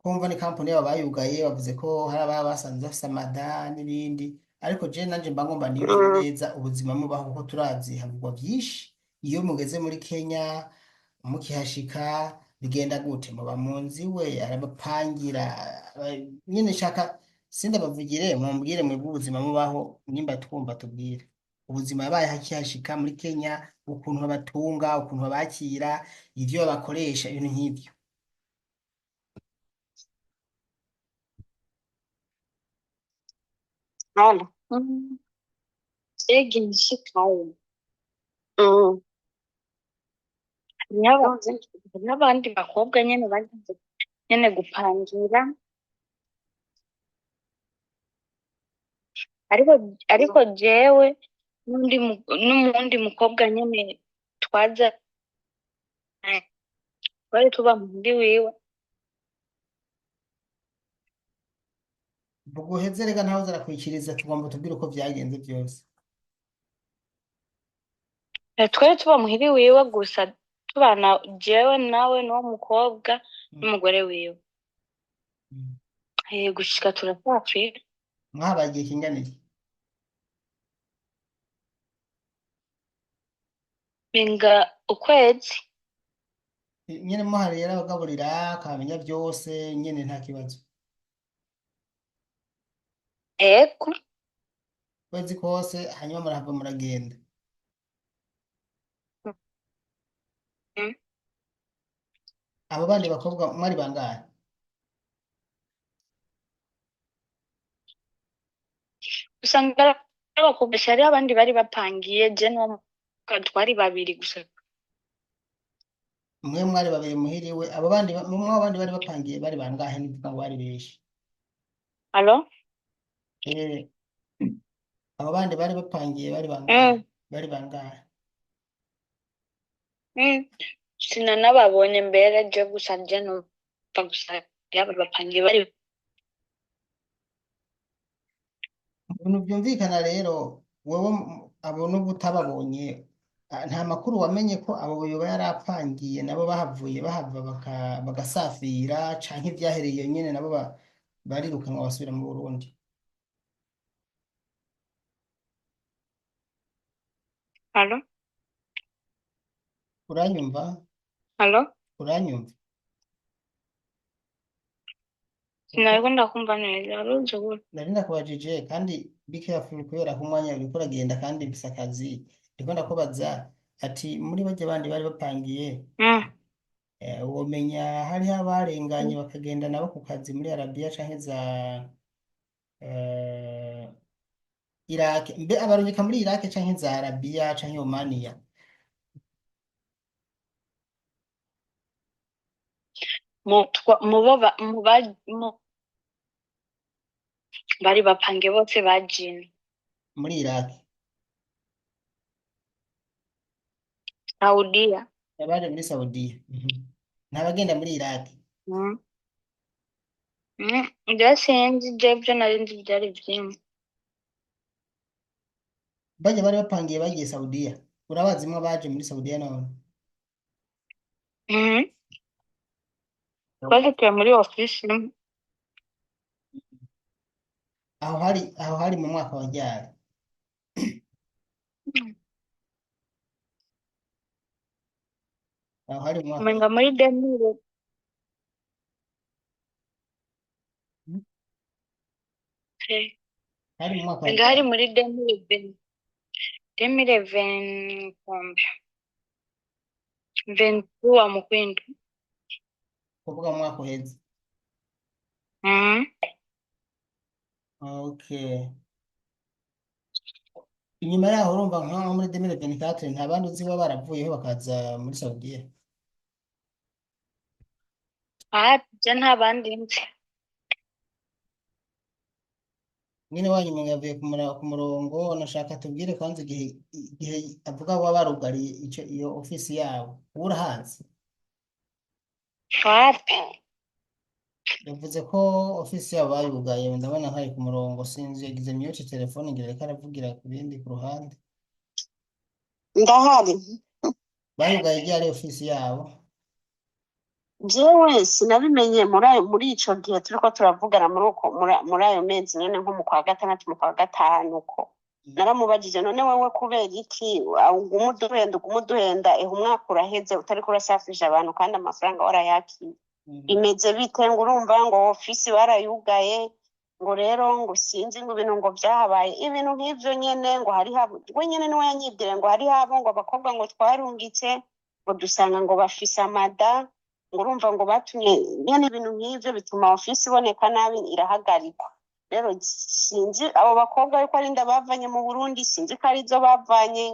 kumva ni kampani yabo bayugaye bavuze ko hari ababa basanze bafise amada n'ibindi, ariko je nanje mba ngomba niyumvire mm. neza ubuzima mubaho kuko turazi havugwa byinshi. Iyo mugeze muri Kenya mukihashika bigenda gute? Muba mu nzu iwe arabapangira nyine shaka sindabavugire mumbwire mwebwe ubuzima mubaho nimba twumva tubwire ubuzima yabaye hakihashika muri Kenya, ukuntu babatunga, ukuntu babakira, ivyo babakoresha, ibintu nk'ivyo. Hala. Mm. Mbega igishikaye. Mm. Hariho n'abandi bakobwa nyene bagize nyene gupangira, ariko jewe n'umundi mukobwa nyene twaza twari tuba muhiri wiwe. Vuga uheze rega ntawe uzarakwikiriza, tugomba tubwire uko vyagenze vyose. Twari tuba muhiri wiwe gusa tubana jewe nawe n'uwo mukobwa Mm. n'umugore wiwe. Mm. Gushika turapfira. Mwahabaye igihe kingana iki? Binga ukwezi. Nyene muhari rero abagaburira akamenya vyose nyene nta kibazo. Ego. Kwezi kose hanyuma murahava muragenda. Mm. Abo bandi bakobwa mwari bangahe? Usanga ari abakobwa hariho abandi bari bapangiye, je n'uwo mukobwa twari babiri gusa. Mwe mwari babiri muhiriwe, abo bandi mwe abandi bari bapangiye bari bangahe nivuga ngo bari benshi? Alo? Eh, abo bandi bari bapangiye bari bangahe? Mm. Bari bangahe? Mm. Sinanababonye mbere, je gusa je numva gusa yaba bapangiye bari. Mu bintu byumvikana rero wowe abo nubwo utababonye nta makuru wamenye ko abo yoba yarapangiye nabo bahavuye bahava bagasafira canke ibyahereye nyene nabo barirukanwa basubira mu Burundi. Alo? Uranyumva? Alo? Uranyumva? Kuko Sinariko ndakumva neza, arunze gute? nari ndakubajije kandi be careful kubera ko umwanya uriko uragenda kandi mfise akazi, ndiko ndakubaza ati muri barya bandi bari bapangiye Mm. womenya hariho abarenganye bakagenda nabo ku kazi muri Arabiya canke za eh, Iraq, mbe abarungika muri Iraq canke za Arabiya canke Omania? Mu bari bapangiye bose bajini. Muri Iraq Saudiya. abaje muri Saudiya. Ntabagenda muri Iraq. Mm. Mm. Je sinzi, je ivyo nari nzi vyari vyinshi. Barya bari bapangiye bagiye Saudiya, urabazimwe abaje muri Saudiya none? Mm. Twashituye muri ofisi imwe. Aho hari mu mwaka wa ryari? Aho hari mu mwaka Umenga muri demire. hari mu mwaka wa Umenga hari ryari? muri demire venkombe. Ventua mu kwindwi. Kuvuga mu mwaka uheze. Mm. Okay. Inyuma yaho urumva nkaho muri 2024 nta bandi uzi baba baravuyeho bakaza muri Saudiya? Je nta bandi nzi. mwene wanyu umenga yavuye ku murongo, nashaka tubwire kwanza igihe avuga baba barugariye iyo ofisi yabo urahazi. wapi Yavuze ko ofisi yabo bayugaye, ndabona nkari ku murongo, sinzi yagize mute telefone ngira reka aravugira ku bindi ku ruhande. ndahari Bayugaye ryari ofisi yabo? jewe sinabimenye muri ico gihe turiko turavugana muri ayo mezi nyene nko mu kwa gatandatu mu kwa gatanu uko naramubajije none wewe kubera iki uguma uduhenda umwaka uraheze utariko urasafisha abantu kandi amafaranga warayakiye bimeze bite ngo urumva ngo ofisi barayugaye ngo rero ngo sinzi ngo ibintu ngo byahabaye ibintu nk'ivyo nyene ngo hari habo we nyene niwe yanyibwire ngo hari habo ngo abakobwa ngo twarungitse ngo dusanga ngo bafise amada ngo urumva ngo batumye nyene ibintu nk'ivyo bituma ofisi iboneka nabi irahagarikwa. Rero sinzi abo bakobwa yuko ari inda bavanye mu Burundi, sinzi ko arizo bavanye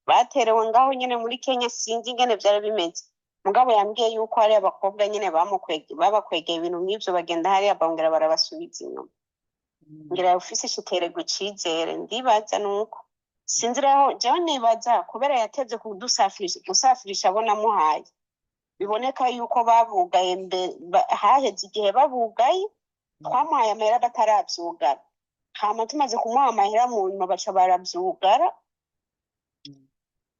baterewe ngaho nyene muri Kenya, sinzi ingene vyari bimeze. Mugabo yambwiye yuko hari abakobwa nyene babakwegeye ibintu nk'ivyo bagenda hariya bongera barabasubiza inyuma. Ngira ofisi ishitererwa icizere ndibaza nuko sinzi rero jewe nibaza kubera yatevye gusafirisha abo namuhaye biboneka yuko babugaye haheze igihe babugaye twamuhaye amahera bataravyugara hama tumaze kumuha amahera mu nyuma baca baravyugara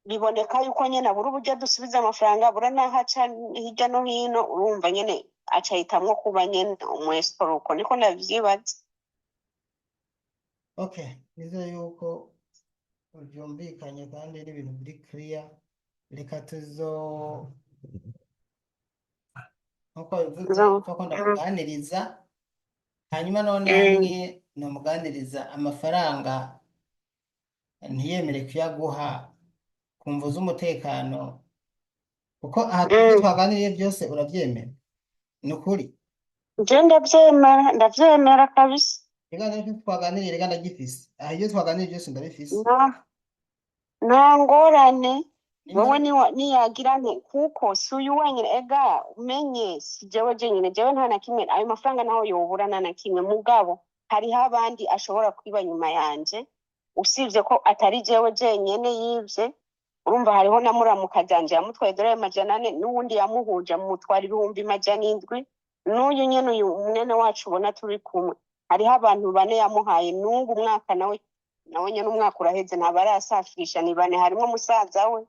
biboneka yuko nyene abura uburyo dusubiza amafaranga abura n'aho aca hirya no hino urumva nyene aca hitamwo kuba nyene umwesitoruko niko navyibaza. Okay, nizere yuko byumvikanye kandi n'ibintu biri clear. Reka nkuko bivuze ko ndakuganiriza hanyuma none hamwe nomuganiriza amafaranga ntiyemere kuyaguha ku mvu z'umutekano kuko aha twaganiriye byose urabyemera ni ukuri? Je ndavyemera kabisa. Reka rero twaganiriye reka ndagifise aha iyo twaganiriye byose ndabifise nta ngorane wowe niyagirane kuko si uyu wenyine ega umenye si jewe jenyine jewe nta na kimwe ayo mafaranga naho yobura nta na kimwe mugabo hariho abandi ashobora kwiba nyuma yanje usibye ko atari jewe jenyene yivye urumva hariho na muramuka janje yamutwaye $100 n'uwundi yamuhuje mutwara 700 n'uyu nyene uyu mwene wacu ubona turi kumwe hariho abantu 4 yamuhaye n'ubu umwaka nawe nyene umwaka uraheze ntabarasafisha ni 4 harimo umusaza we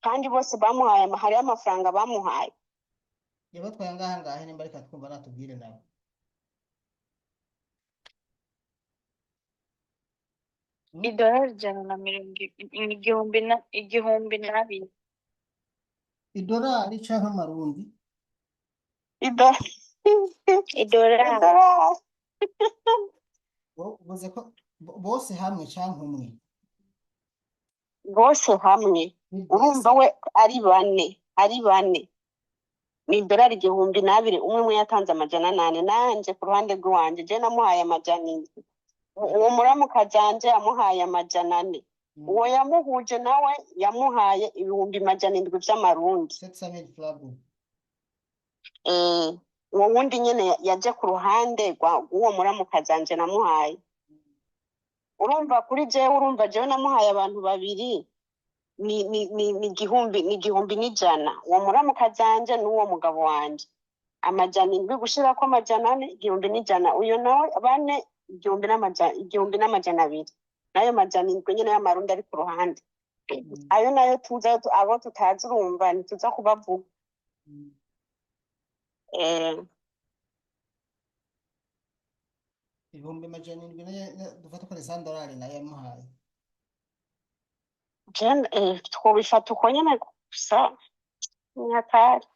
kandi bose bamuhaye hariho amafaranga bamuhaye. Yego twanga ngahe nimba reka twumva natubwire nawe $120 idolari canke amarundi idolari uvuze ko bose hamwe canke umwe? bose hamwe urumva we ari 4 ni $120 umwe yatanze $800 nanje ku ruhande rwanje je namuhaye $700 uwo muramuka janje yamuhaye $400 uwo yamuhuje nawe yamuhaye $700 vy'amarundi 700 flabu. uwo wundi nyene yaje ku ruhande rw'uwo muramuka janje namuhaye urumva kuri jewe urumva jewe namuhaye abantu babiri ni igihumbi n'ijana uwo muramuka janje n'uwo mugabo wanje $700 gushirako $400 1,100 uyo nawe 4 1,200 nayo $700 nyene y'amarundi ari ku ruhande ayo nayo tuza abo tutazi urumva ntituza kubavuga. $700 dufata ko ari $100 nayo yamuhaye twobifata uko nyene gusa nyatari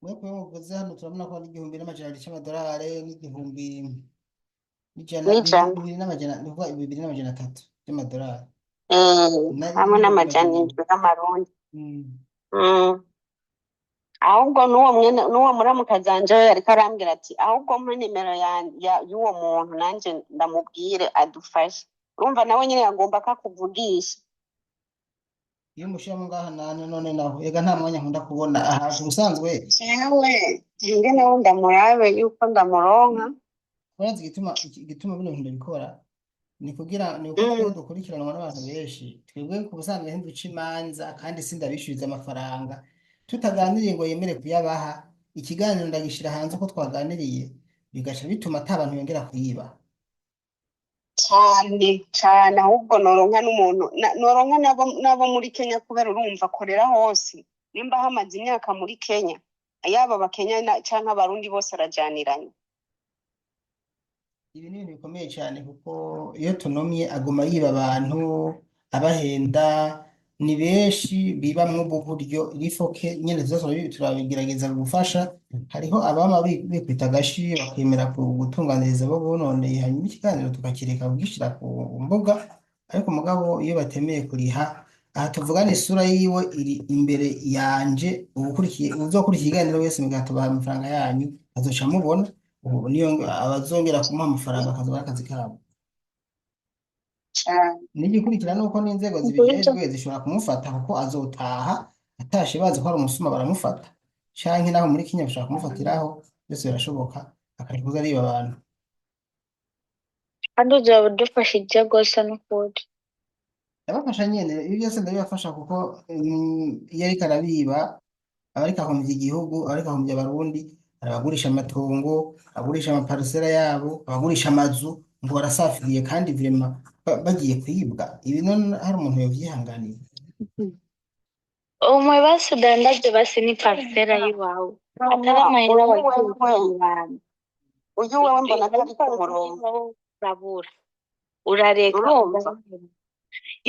mwe muvuze hano turabona ko ari $1,200 cy'amadolari n'igihumbi $2,300 by'amadolari hamwe $700 y'amarundi. ahubwo n'uwo muramuka janje yariko arambwira ati ahubwo mpa nimero y'uwo muntu nanje ndamubwire adufashe urumva nawe nyene yagomba kakuvugisha iyo mushiramo ngaha none naho ega nta mwanya nkunda kubona ahaje ubusanzwe jewe nawe ndamurabe yuko ndamuronka urazi igituma bino bintu bikora ni uko twebwe Mm. dukurikiranwa n'abantu benshi, twebwe ku busanzwe ntiduca imanza kandi sindabishyuriza amafaranga tutaganiriye ngo yemere kuyabaha, ikiganiro ndagishyira hanze uko twaganiriye, bigaca bituma ata bantu yongera kuyiba. Cyane cyane ahubwo noronka n'umuntu noronka nabo muri Kenya kubera urumva akorera hose nimba hamaze imyaka muri Kenya yaba abakenya canke abarundi bose arajaniranye. Ibi ni ibintu bikomeye cyane kuko iyo tunomye aguma yiba abantu abahenda, ni benshi bibamwo ubwo buryo rifoke nyine zose turabigerageza gufasha. Hariho abama bikwita agashi bakemera gutunganiriza abo bononeye, hanyuma ikiganiro tukakireka kugishyira ku mbuga, ariko mugabo iyo batemeye kuriha, aha tuvugana isura yiwe iri imbere yanje, uzokurikira ikiganiro wese mugatubaha amafaranga yanyu azoca mubona, ubu niyo abazongera kumuha amafaranga akazoba ari akazi kabo. Cane. N'igikurikira ni uko n'inzego Ngwino. zibijejwe zishobora kumufata kuko azotaha atashe bazi ko ari umusuma baramufata, canke naho muri Kenya bashobora kumufatiraho, byose birashoboka, akareka kuza ariba abantu. kandi uzaba udufashije rwose n'ukuri. Ndabafasha nyene, ibi byose ndabibafasha kuko iyo ariko arabiba aba ariko ahombya igihugu, aba ariko ahombya abarundi, hari abagurisha amatongo, abagurisha amaparcela yabo, abagurisha amazu ngo barasafiriye kandi vrema bagiye kwibwa. Ibi none hari umuntu yovyihanganira? Umwe basi udandaje basi ni parcela y'iwawe atari amahera uyu wagiye wewe kugurana. uyu wewe mbona atari ku murongo urabura urareka urumva.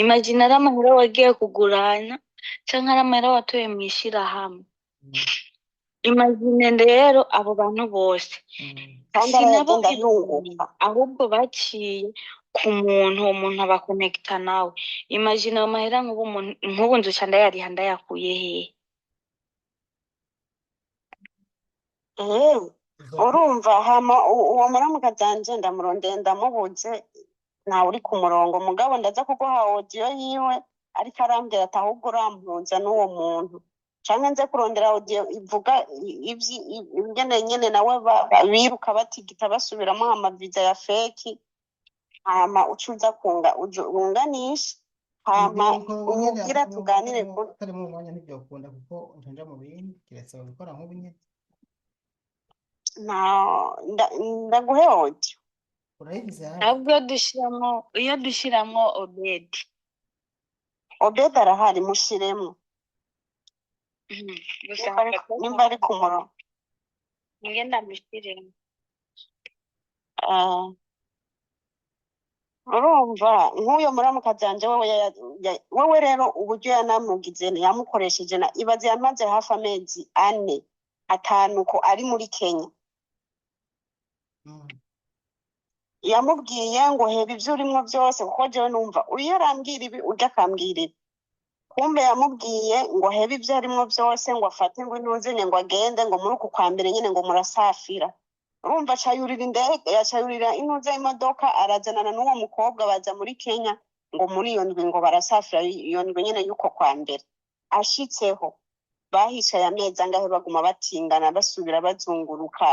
imagine ari amahera wagiye kugurana cyangwa ari amahera watoye mu ishirahamwe. Imagine rero abo bantu bose kandi sinabo aragenda birunguka yunguka. ahubwo baciye ku muntu, uwo muntu abakonekita nawe. Imagine ayo mahera nk'ubu nzuca ndayariha ndayakuye hehe? Urumva hama uwo muramuka byanje ndamurondeye ndamubuze ntawe uri ku murongo, mugabo ndaza kuguha audio yiwe ariko arambwira ati ahubwo urampuza n'uwo muntu canke nze kurondera audio ivuga ingene nyene nawe biruka batigita basubiramo amaviza ya feki, hama ucuza unganisha, hama umugira tuganire utari mu mwanya ntibyokunda kuko nja mu bindi kirasaba gukora nk'ubu nyene. ndaguhe audio Urayigize hafi? ahubwo iyo dushyiramo Obed arahari mushiremo gusa nimba ari ku murongo. ngenda mushyiremo. Urumva nk'uyo muramuka byanje wewe rero uburyo yanamugize yamukoresheje ibaze yamaze hafi amezi 4-5 ko ari muri Kenya. Yamubwiye ngo heba ibyo urimo byose kuko jewe numva uyu arambwira ibi urya akambwira ibi, kumbe yamubwiye ngo heba ibyo arimo byose ngo afate ngo intuzinye ngo agende ngo muri uku kwa mbere nyine ngo murasafira. Urumva acayurira indege, yacayurira intuze y'imodoka, arazanana n'uwo mukobwa baza muri Kenya ngo muri iyo ndwi ngo barasafira iyo ndwi nyine y'uko kwa mbere. Ashitseho bahicaye amezi angahe baguma batingana basubira bazunguruka.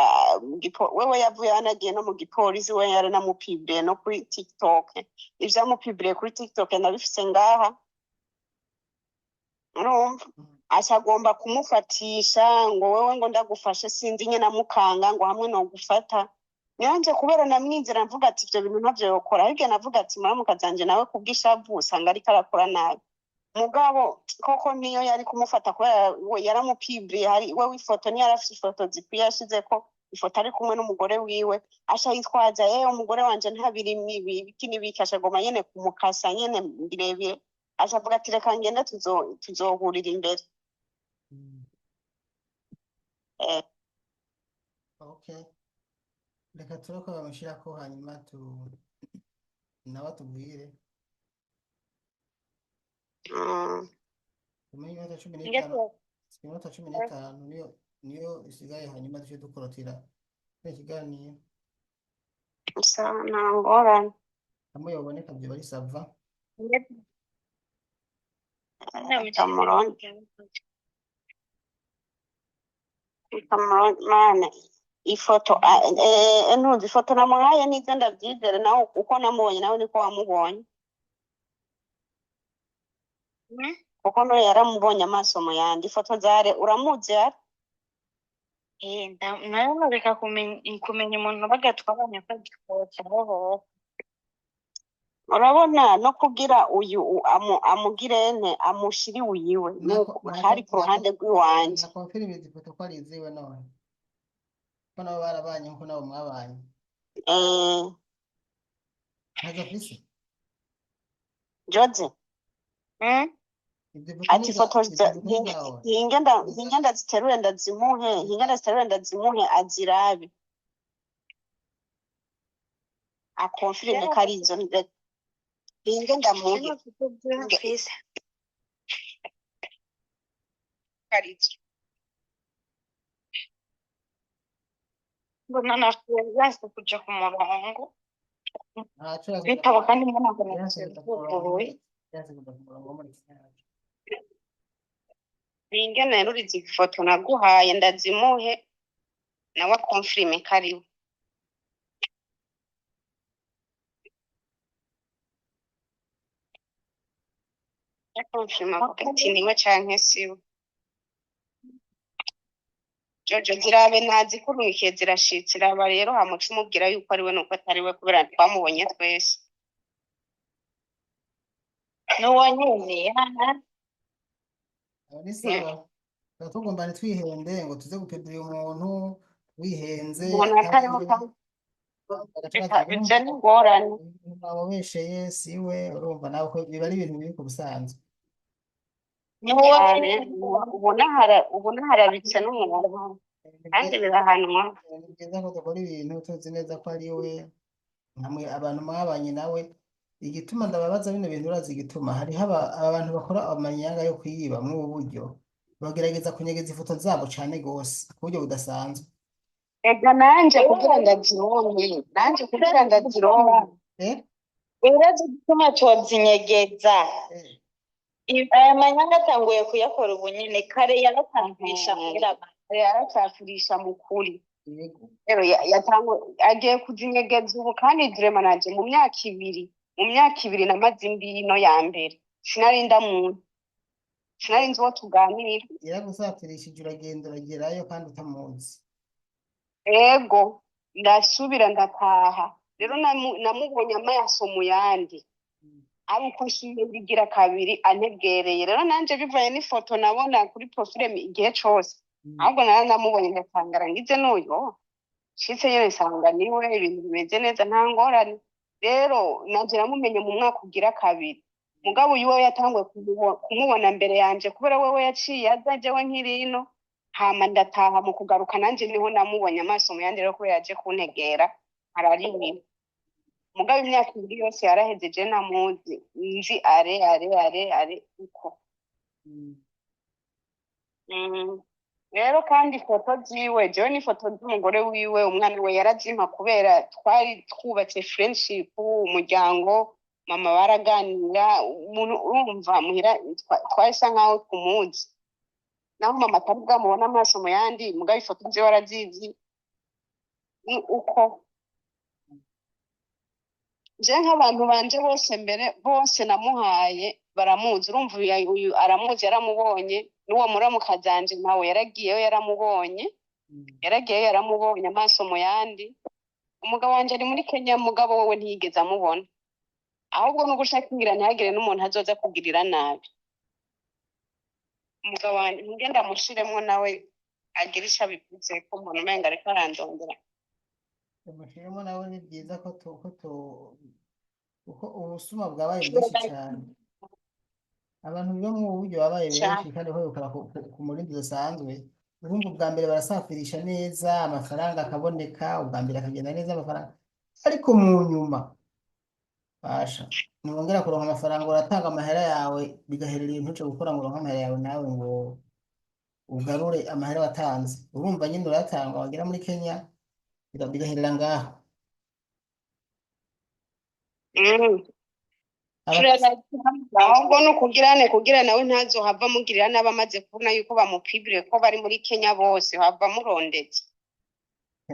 Wewe yavuye anagiye no mu gipolisi, we yaranamupibire no kuri TikTok, ivyo amupibire kuri TikTok nabifise ngaha. Urumva acagomba kumufatisha ngo wewe ngo ndagufashe sinzi nyene namukanga ngo hamwe no gufata. Nanje kubera namwinzira mvuga ati ivyo bintu ntavyo yokora, ariko navuga ati muramuka zanje nawe kubwishavu usanga ariko arakora nabi. Mugabo koko niyo yari kumufata kubera yaramupibiriye, hari we w'ifoto niyo yarafite ifoto zikwiye yashizeko ifoto ari kumwe n'umugore wiwe, aca yitwaza umugore wanje ntabiri ibiki n'ibiki, ashagoma nyene kumukasa nyene birebire, aca avuga ati reka ngende tuzohurira imbere. Okay, reka turako bamushirako hanyuma nawe atubwire. Iminota 15 niyo isigaye, hanyuma duce dukorotira ikiganiro. Sawa nangorane hamwe yoboneka byo bari sava. Mane ifoto ntuzi ifoto namuhaye nizo ndabyizere nawe uko namubonye nawe niko wamubonye kuko nawe yaramubonye amaso mu yandi ifoto zare uramuzi yari nayo noreka kumenya umuntu bagatwabanye ko gikoca hoho urabona no kugira uyu amugirene amushiri wiwe hari ku ruhande rw'iwanje nakonfirima izi foto ko ari iziwe none ko nabo barabanye nkuko nabo mwabanye ntazo afise Jose izi ati foto hinga ndaziterure ndazimuhe azirabe akonfirime ko ari izo hinga ndamuhe mbona nafuye byase kuja ku murongo ntaco bitabo kandi mbona ngo yansubita ku murongo muri kinyarwanda hinga nerurize ifoto naguhaye ndazimuhe nawe akonfirime ko ari we akonfirime avuga ati niwe canke siwe Jojo zirabe nazikurumikiye zirashitse iraba rero hamuca umubwira yuko ari we nuko atari we kubera twamubonye twese n'uwo nyene aba ni sawa tuba tugomba ntitwihende ngo tuze gupedura umuntu wihenze umuntu atariho bica n'ingorane wabesheye siwe urumva nawe ko biba ari ibintu biri ku busanzwe cyane ubona harabitse n'umuntu kandi birahanwa ni byiza ko dukora ibintu tuzi neza ko ari we hamwe abantu mwabanye nawe igituma ndababaza bino bintu urazi igituma hariho abantu bakora amanyanga yo kwiyiba muri ubu buryo bagerageza kunyegeza ifoto zabo cane gose ku buryo budasanzwe ega nanje kugira ndazironke urazi igituma cozinyegeza aya manyanga atanguye kuyakora ubu nyene kare yaratampisha yaracafurisha mu kuri rero agiye kuzinyegeza ubu kandi durema nanje mu myaka ibiri namaze imbino ya mbere sinari nzi uwo tuganira yaragusafirishije uragenda uragerayo kandi utamuzi ego ndasubira ndataha rero namubonye amaso mu yandi ariko nshimye bigira kabiri antegereye rero nanje bivanye n'ifoto nabona kuri profile igihe cose ahubwo namubonye ngatangara ngize n'uyo shitse nyene nsanga niwe ibintu bimeze neza nta ngorane rero nanje namumenye mu mwaka ugira kabiri mugabo uyu we yatanguye kumubona mbere yanje kubera wewe yaciye aza jewe nkirino hama ndataha mu kugaruka nanje niho namubonye amaso mu yandi rero kubera yaje kuntegera ararimwe mugabo imyaka ibiri yose yaraheze je namuzi nzi are uko rero kandi ifoto ziwe jewe n'ifoto z'umugore wiwe umwana we yarazimpa kubera twari twubatse friendship umuryango mama baraganira umuntu urumva muhira twahisa nkaho tumuzi naho mama atari bwamubona amaso mu yandi mugabo ifoto ziwe warazizi ni uko je nk'abantu banje bose mbere bose namuhaye baramuzi urumva uyu aramuzi yaramubonye n'uwo muramukazanje nawe yaragiyeyo yaramubonye amaso mu yandi umugabo wanje ari muri Kenya mugabo wowe ntiyigeze amubona ahubwo no gushaka kugira ntihagire n'umuntu azoza kugirira nabi umugabo wanje ngenda mushiremwo nawe agira ico abivuze ko umuntu umenga ariko arandondera umushiremo nawe ni byiza ko uko ubusuma bwabaye bwinshi cyane abantu biba mu buryo babaye benshi kandi ko bikora ku murindi udasanzwe urumva ubwa mbere barasafirisha neza amafaranga akaboneka ubwa mbere akagenda neza amafaranga ariko mu nyuma basha nongera kuronka amafaranga uratanga amahera yawe bigaherera ibintu cyo gukora ngo uronke amahera yawe nawe ngo ugarure amahera watanze urumva nyine uratanga wagira muri Kenya bigaherera ngaho ahubwo ni kugira nawe ntazohava amugirira nabi amaze kubona yuko bamupibire ko bari muri Kenya bose hava murondetse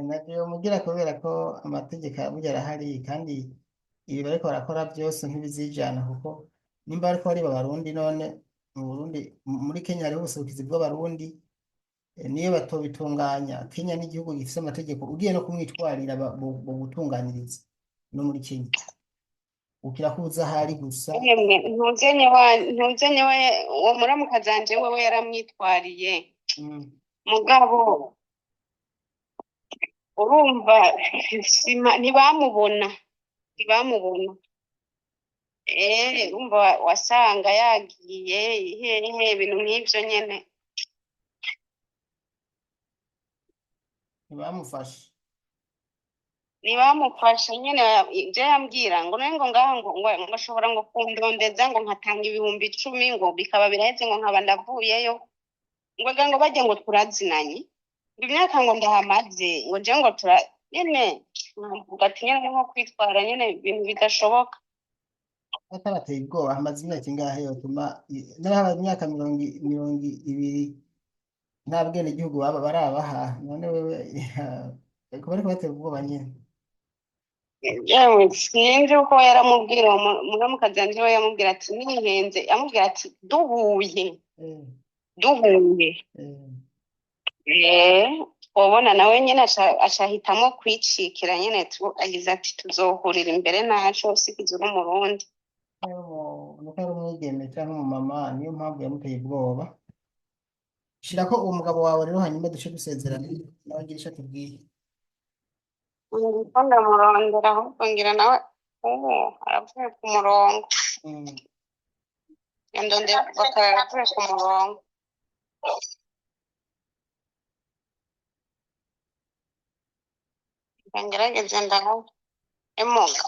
navyo mugira kubera ko amategeko burya arahari kandi ibi bariko barakora byose ntibizijana kuko nimba bariko bariba abarundi none mu Burundi muri Kenya hariho ubuserukizi bw'abarundi niyo batobitunganya Kenya n'igihugu gifise amategeko ugiye no kumwitwarira gutunganiriza no muri Kenya ukira ko uza ahari gusa Yemwe ntuzenye we uwo muramukazanje wewe yaramwitwariye mm, mugabo urumva ntibamubona urumva wasanga yagiye hehe ibintu nk'ivyo nyene ntibamufashe ntibamufashe nyene ivyo yambwira ngo none ngo ngaha ngo ashobora ngo kundondeza ngo nkatanga ibihumbi 10 ngo bikaba biraheze ngo nkaba ndavuyeyo ngo ega ngo bajya ngo turazinanye ngo imyaka ngo ndahamaze ngo je ngo nyene mvuga ati nyene nko kwitwara nyene ibintu bidashoboka atabateye ubwoba hamaze imyaka ingahe yotuma n'ababa imyaka mirongo ibiri nta bwenegihugu baba barabaha none wewe ariko bariko batera ubwoba nyene yewe sinzi uko yaramubwira muramukazanje we yamubwira ati nihenze yamubwira ati duhuye eh, eh. ubona nawe nyene ashahitamo kwicikira nyene agize ati tuzohurira imbere naco sikiza n'umurundi nuko ari umwigeme cyangwa umumama niyo mpamvu yamuteye ubwoba shirako uwo mugabo wawe rero hanyuma duce dusezerana nawe ngira ico atubwiye ndiko ndamurondera ahubwo ngira nawe aravuye ku murongo Mm, yandondeye kuva kare aravuye ku murongo ngerageze ndaho emuga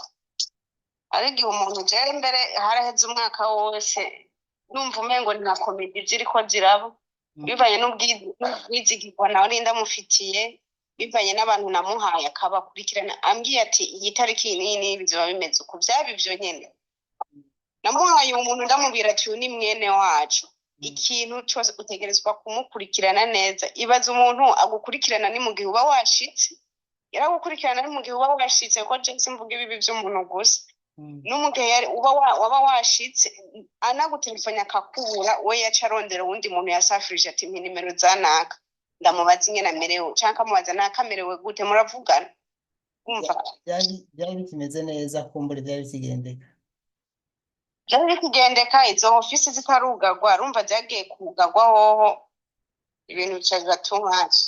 ari igihe umuntu ujere imbere haraheze umwaka wose numva umengo nta komedi ziriko ziraba bivanye n'ubwizigirwa nawe ninda mufitiye bivanye n'abantu namuhaye akabakurikirana ambwiye ati iyi tariki nini bizoba bimeze uko byaba ivyo nyene namuhaye umuntu ndamubwira ati uyu ni mwene wacu ikintu cyose utegerezwa kumukurikirana neza ibaza umuntu agukurikirana ni mu gihe uba washitse yaragukurikirana ni mu gihe uba washitse ko je simvuga ibi by'umuntu gusa no mu gihe waba washitse anagutelefone akakubura we yaca arondera uwundi muntu yasafirije ati mpa nimero zanaka ndamubaza ingene amerewe canke amubaza nakamerewe gute muravugana umva byari bikimeze neza kumbura byari bikigendeka byari bikigendeka izo ofisi zitarugagwa rumva zagiye kugagwa hoho ibintu bicaga too much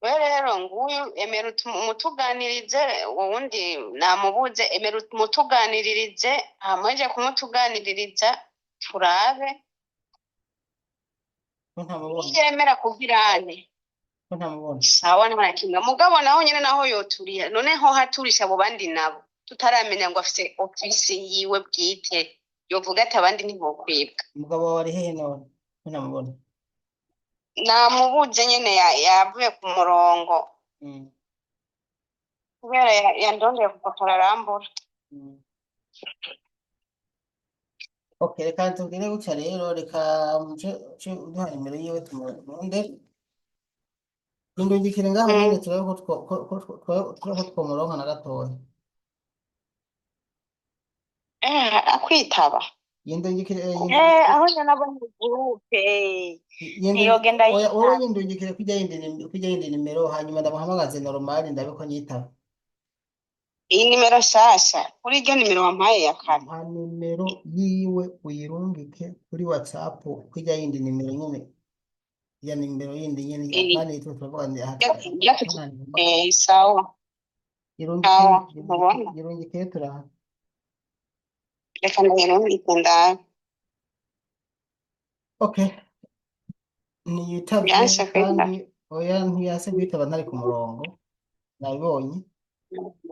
we rero nguyu emera umutuganirize uwundi namubuze emera umutuganiririze hamweje kumutuganiririza turabe ko ntamubona yemera kubirane ko ntamubona sawa ntakinga mugabo naho nyene naho yoturiya none ho haturisha abo bandi nabo tutaramenya ngo afise ofisi yiwe bwite yovuga ati abandi ntibokwibwa umugabo wawe ari hehe none ko ntamubona namubuze nyene yavuye ku murongo kubera yandondeye kufotora arambura okay reka tubwire gutya rero reka muce uduha nimero yiwe tumuronde indungikire ngaho nyene turabe ko twomuronka na gatoya akwitaba yindungikire aho nyene abo mu groupe ntiyogenda wowe yindungikire kujya yindi nimero hanyuma ndamuhamagaze normal ndabe ko nyitaba iyi nimero shasha kuri iryo nimero wampaye ya kane nta nimero yiwe uyirungike kuri WhatsApp kujya yindi nimero nyene ya nimero yindi nyene kandi turavuga ndi sawa yirungike turaha reka ndayirungike ndabe okay niyitavye kandi oya ntiyase kwitaba ntari ku murongo nabibonye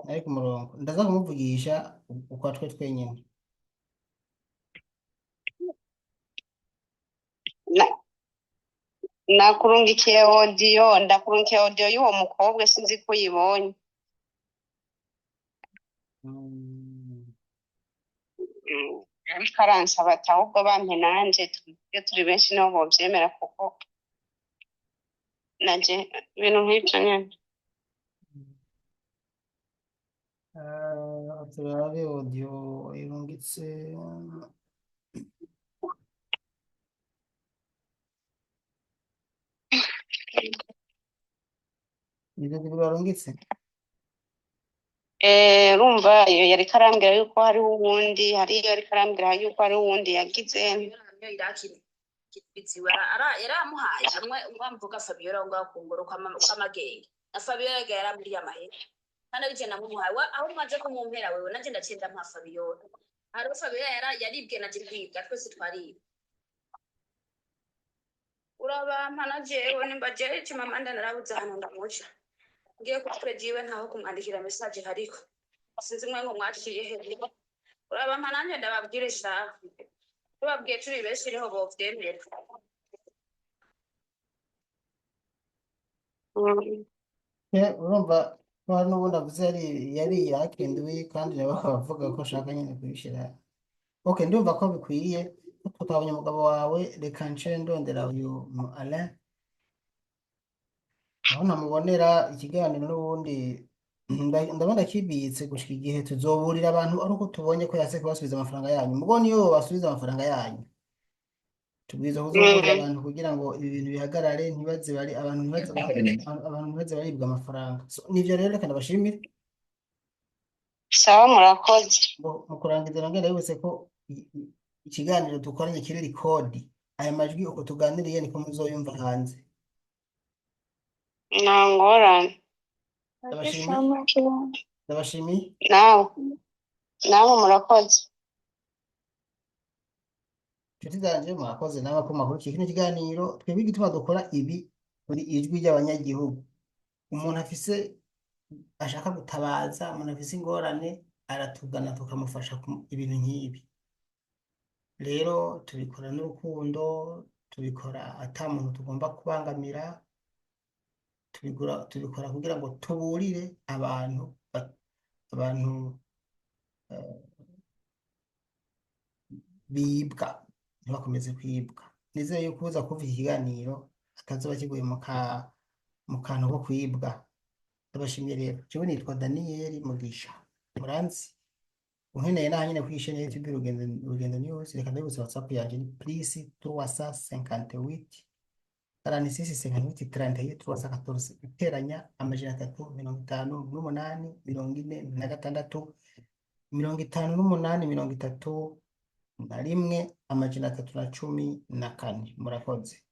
ari ku murongo ndaza kumuvugisha uko twe twenyine ndakurungikiye audio y'uwo mukobwa sinzi ko uyibonye ariko aransaba ati ahubwo bampe nanje iyo turi benshi niho bovyemera kuko naje ibintu nk'ibyo nyene. turabe audio irungitse ibyo birarungitse Urumva iyo yariko arambwira yuko hariho uwundi, hariyo yariko arambwira yuko hariho uwundi yagize niyo irakiri biziwe yaramuhaye hamwe umwamvuga Fabiola ngo akunguru kw'amagenge na Fabiola yaramuriye amahera kandi bije namuhaye aho maze kumumpera wewe nanje ndacenda mpa Fabiola hariho Fabiola yaribwe na jiribwa twese twaribwe urabampa na jewe nimba jewe cimama ndanarabuze hano ndamuca ngiye kutwe jiwe ntaho kumwandikira message hariko sinzi mwe ngo mwaciye hejuru urabampa nanje ndababwire shaha tubabwiye turi benshi niho bovyemera. urumva ko hari n'ubundi avuze yari yakenduwe kandi nabo bavuga ko ashaka nyine kubishyira okay ndumva ko bikwiye ko tukabonye umugabo wawe reka nce ndondera uyu Alain aho namubonera ikiganiro n'ubundi ndabona kibitse gushika igihe tuzoburira abantu ari uko tubonye ko yase kubasubiza amafaranga yanyu mugo niyo basubiza amafaranga yanyu tubwiza kuzoburira abantu kugira ngo ibi bintu bihagarare ntibaze bari abantu ntibaze baribwa amafaranga nivyo rero reka ndabashimire sawa murakoze. mu kurangiza nongera yibutse ko ikiganiro dukoranye kiri record aya majwi uko tuganiriye niko muzoyumva hanze Nta ngorane. ndabashimiye nawe murakoze. inshuti zanje mwakoze nawe ko makuru kino kiganiro twebwe igituma dukora ibi kuri ijwi ry'abanyagihugu umuntu afise ashaka gutabaza umuntu afise ingorane aratugana tukamufasha ibintu nk'ibi rero tubikora n'urukundo tubikora ata muntu tugomba kubangamira tubikora kugira ngo tuburire abantu bibwa ntibakomeze kwibwa nizeye yuko uza kumva iki kiganiro atazoba kiguye mu kantu ko kwibwa ndabashimiye rero jewe nitwa Daniel Mugisha muranzi unkeneye naho nyine kwishe neza YouTube Rugendo News reka ndabutse WhatsApp yanje ni +358 46 58 314 iteranya amajana 358 46 58 31 amajana 314 murakoze.